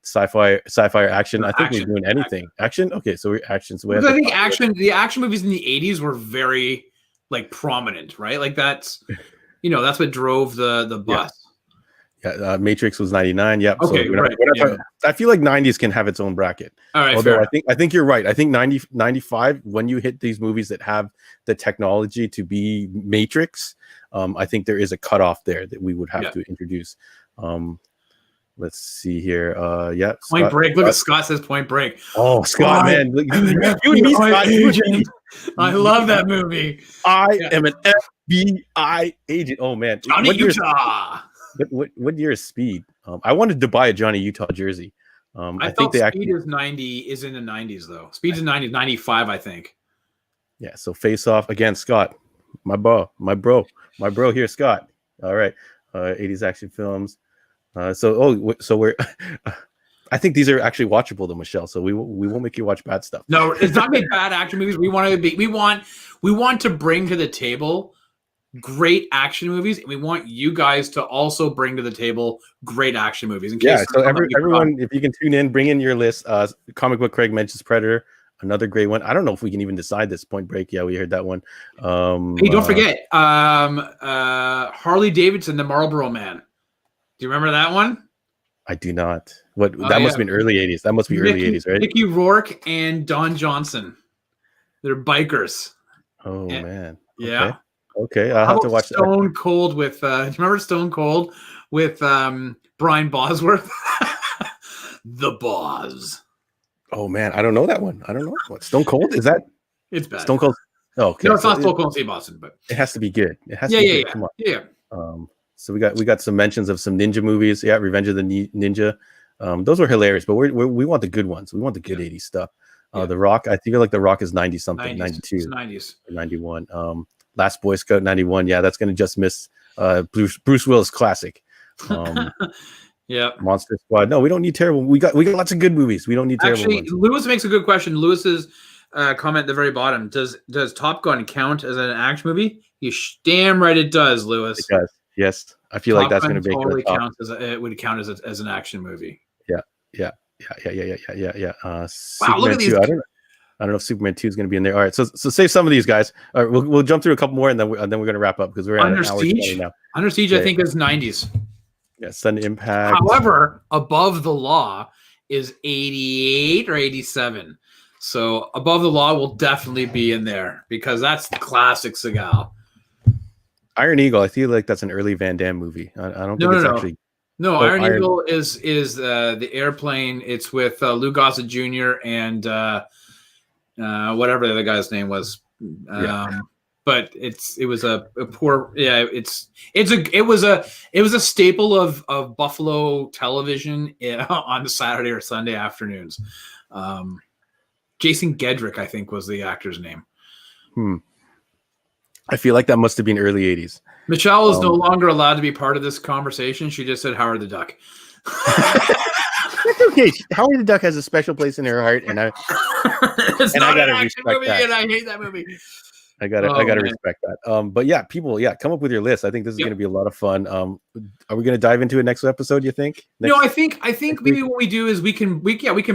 Speaker 2: Sci-fi or action. I think we're doing anything. Action. Okay, so we're action. So
Speaker 3: I think the action movies in the 80s were very prominent, right? Like that's that's what drove the bus.
Speaker 2: Yeah, Matrix was 99. Yep.
Speaker 3: Okay,
Speaker 2: so
Speaker 3: right.
Speaker 2: I feel like 90s can have its own bracket.
Speaker 3: All right.
Speaker 2: Although
Speaker 3: fair.
Speaker 2: I think you're right. I think 95, when you hit these movies that have the technology to be Matrix, I think there is a cutoff there that we would have to introduce. Let's see here.
Speaker 3: Point Break. Look at Scott says Point Break.
Speaker 2: Oh, Scott, man. You and me, Scott.
Speaker 3: I love that movie.
Speaker 2: I am an FBI agent. Oh man,
Speaker 3: Johnny Utah.
Speaker 2: What year is Speed? I wanted to buy a Johnny Utah jersey.
Speaker 3: I think they Speed is in the 90s though. Speed's in 90s, 95, I think.
Speaker 2: Yeah. So Face Off again, Scott, my bro here, Scott. All right, 80s action films. So we're. I think these are actually watchable though, Michelle. So we won't make you watch bad stuff.
Speaker 3: No, it's not made bad action movies. We want to bring to the table great action movies, and we want you guys to also bring to the table great action movies.
Speaker 2: So everyone, if you can tune in, bring in your list. Comic Book Craig mentions Predator, another great one. I don't know if we can even decide this. Point Break, yeah, we heard that one.
Speaker 3: Hey, don't forget Harley Davidson, the Marlboro Man. Do you remember that one?
Speaker 2: I do not. That must have been early 80s. That must be early 80s, right?
Speaker 3: Mickey Rourke and Don Johnson. They're bikers.
Speaker 2: Oh, man.
Speaker 3: Yeah.
Speaker 2: Okay, I'll have to watch
Speaker 3: Stone Cold with do you remember Stone Cold with Brian Bosworth? The Boz.
Speaker 2: Oh man, I don't know that one. I don't know what Stone Cold is that.
Speaker 3: It's bad.
Speaker 2: Stone Cold. Oh, okay.
Speaker 3: No, it's not Stone Cold Steve Austin, but
Speaker 2: it has to be good. It has to be good. Come on.
Speaker 3: Yeah.
Speaker 2: So we got some mentions of some ninja movies. Yeah, Revenge of the Ninja. Those were hilarious, but we want the good ones. We want the good 80s stuff. The Rock. I feel like The Rock is 90 something, 92,
Speaker 3: 90s,
Speaker 2: 91. Last Boy Scout 91. Yeah, that's gonna just miss Bruce Willis classic.
Speaker 3: Yeah.
Speaker 2: Monster Squad. No, we don't need terrible. We got lots of good movies. We don't need terrible ones.
Speaker 3: Lewis makes a good question. Lewis's comment at the very bottom. Does Top Gun count as an action movie? You damn right it does, Lewis.
Speaker 2: It does. Yes. I feel like that's going to be
Speaker 3: totally counts it would count as an action movie.
Speaker 2: Yeah.
Speaker 3: Wow, look at these.
Speaker 2: I don't know if Superman 2 is going to be in there. All right, so save some of these guys. All right, we'll jump through a couple more and then we're going to wrap up because we're at an hour 20 now.
Speaker 3: Under Siege, I think is 90s.
Speaker 2: Yeah, Sudden Impact.
Speaker 3: However, Above the Law is 88 or 87. So Above the Law will definitely be in there because that's the classic Seagal.
Speaker 2: Iron Eagle, I feel like that's an early Van Damme movie. I don't think it's actually.
Speaker 3: No, Iron Eagle is the airplane. It's with Lou Gossett Jr. and whatever the other guy's name was. But it was a poor. Yeah, it was a staple of Buffalo television on Saturday or Sunday afternoons. Jason Gedrick, I think, was the actor's name.
Speaker 2: I feel like that must have been early 80s.
Speaker 3: Michelle is no longer allowed to be part of this conversation. She just said Howard the Duck.
Speaker 2: That's okay. Howard the Duck has a special place in her heart, and I gotta respect that.
Speaker 3: And I hate that movie.
Speaker 2: I gotta respect that. But yeah, people, come up with your list. I think this is gonna be a lot of fun. Are we gonna dive into it next episode? You think?
Speaker 3: I think maybe what we do is we can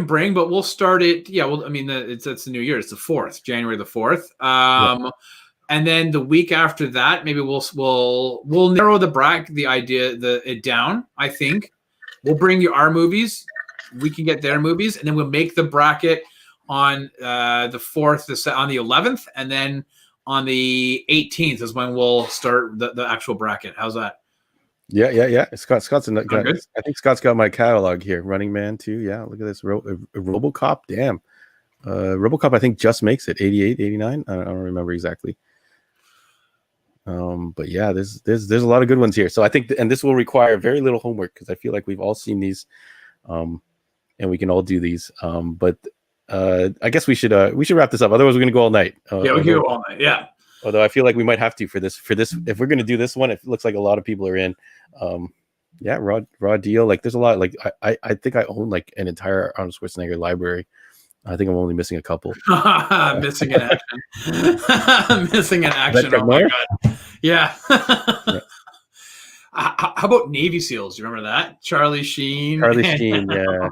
Speaker 3: bring, but we'll start it. Yeah, well, I mean, it's the New Year. It's the 4th, January the 4th. And then the week after that, maybe we'll narrow it down. I think we'll bring you our movies. We can get their movies, and then we'll make the bracket on the 4th, on the 11th, and then on the 18th is when we'll start the actual bracket. How's that?
Speaker 2: Yeah. Scott's I think Scott's got my catalog here. Running Man 2. Yeah, look at this. RoboCop. Damn. RoboCop, I think, just makes it 88, 89. I don't remember exactly. But yeah, there's a lot of good ones here. So I think, and this will require very little homework because I feel like we've all seen these, and we can all do these. But I guess we should wrap this up. Otherwise, we're gonna go all night.
Speaker 3: We can go all night. Yeah.
Speaker 2: Although I feel like we might have to for this. If we're gonna do this one, it looks like a lot of people are in. Raw deal. Like there's a lot. Like I think I own like an entire Arnold Schwarzenegger library. I think I'm only missing a couple.
Speaker 3: Missing an action. Missing an action. Oh my god. Yeah. How about Navy SEALs? You remember that? Charlie Sheen.
Speaker 2: Yeah.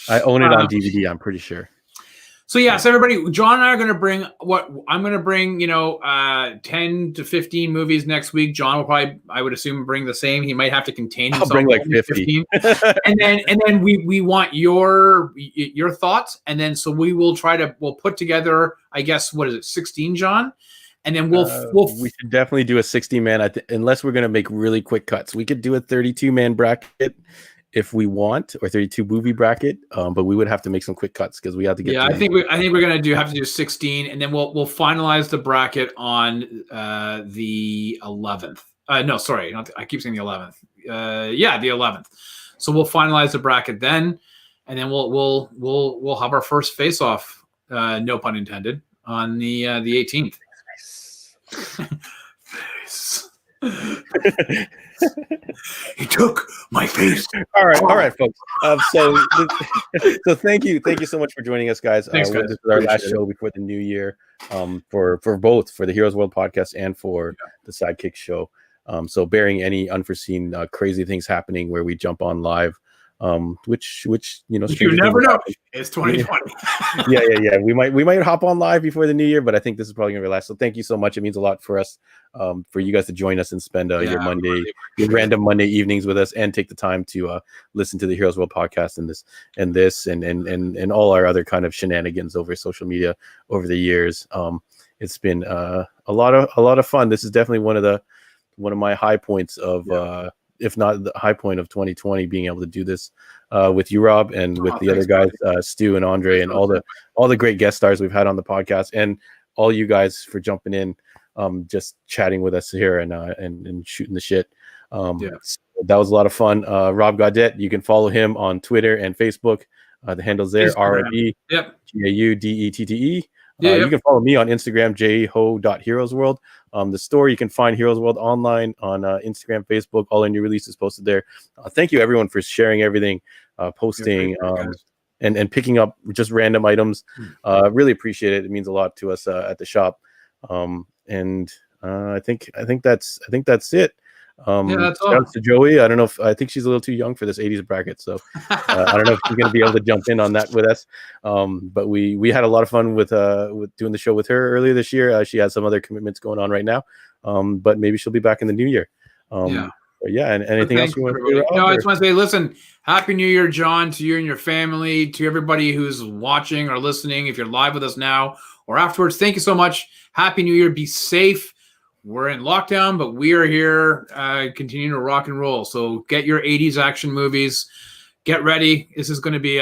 Speaker 2: I own it on DVD, I'm pretty sure.
Speaker 3: So everybody, John and I are going to bring I'm going to bring, 10 to 15 movies next week. John will probably, I would assume, bring the same. He might have to contain himself.
Speaker 2: I'll bring like 50.
Speaker 3: and then we want your thoughts. And then, so we'll put together, I guess, 16, John? And then we
Speaker 2: should definitely do a 60-man, unless we're going to make really quick cuts. We could do a 32-man bracket if we want, or 32 movie bracket. But we would have to make some quick cuts because we have to get.
Speaker 3: Yeah, I think we're gonna have to do 16, and then we'll finalize the bracket on the 11th. No, sorry, I keep saying the 11th. Yeah, the 11th. So we'll finalize the bracket then, and then we'll have our first face off. No pun intended. On the 18th. He took my face.
Speaker 2: All right, folks. So thank you so much for joining us, guys.
Speaker 3: Thanks, guys.
Speaker 2: This is our last show before the new year. For both for the Heroes World podcast and for the Sidekicks show. So bearing any unforeseen crazy things happening where we jump on live. Which you
Speaker 3: never know. It's 2020.
Speaker 2: yeah. We might hop on live before the new year, but I think this is probably gonna be last. So thank you so much. It means a lot for us, for you guys to join us and spend your random Monday evenings with us, and take the time to listen to the Heroes World podcast and all our other kind of shenanigans over social media over the years. It's been a lot of fun. This is definitely one of my high points of. If not the high point of 2020, being able to do this with you, Rob, and with the other guys, Stu and Andre, and all the great guest stars we've had on the podcast, and all you guys for jumping in, just chatting with us here and shooting the shit. So that was a lot of fun. Rob Gaudet, you can follow him on Twitter and Facebook. The handle's there, RRB GAUDETTE. You can follow me on Instagram, jho.heroesworld. The store, you can find Heroes World online on Instagram, Facebook. All our new releases posted there. Thank you, everyone, for sharing everything, posting, and picking up just random items. Really appreciate it. It means a lot to us at the shop. And I think that's it.
Speaker 3: That's all.
Speaker 2: To Joey. I think she's a little too young for this 80s bracket, so I don't know if she's going to be able to jump in on that with us. But we had a lot of fun with doing the show with her earlier this year. She has some other commitments going on right now, but maybe she'll be back in the new year. And anything else you want to say?
Speaker 3: No, I just want to say, listen, Happy New Year, John, to you and your family, to everybody who's watching or listening. If you're live with us now or afterwards, thank you so much. Happy New Year. Be safe. We're in lockdown, but we are here continuing to rock and roll. So get your 80s action movies. Get ready. This is going to be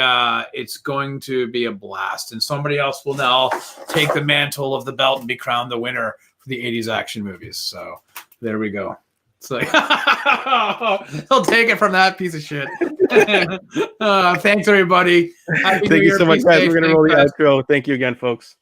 Speaker 3: it's going to be a blast. And somebody else will now take the mantle of the belt and be crowned the winner for the 80s action movies. So there we go. So he'll take it from that piece of shit. Thanks, everybody.
Speaker 2: Thank you so much, guys. We're going to roll the outro. Thank you again, folks.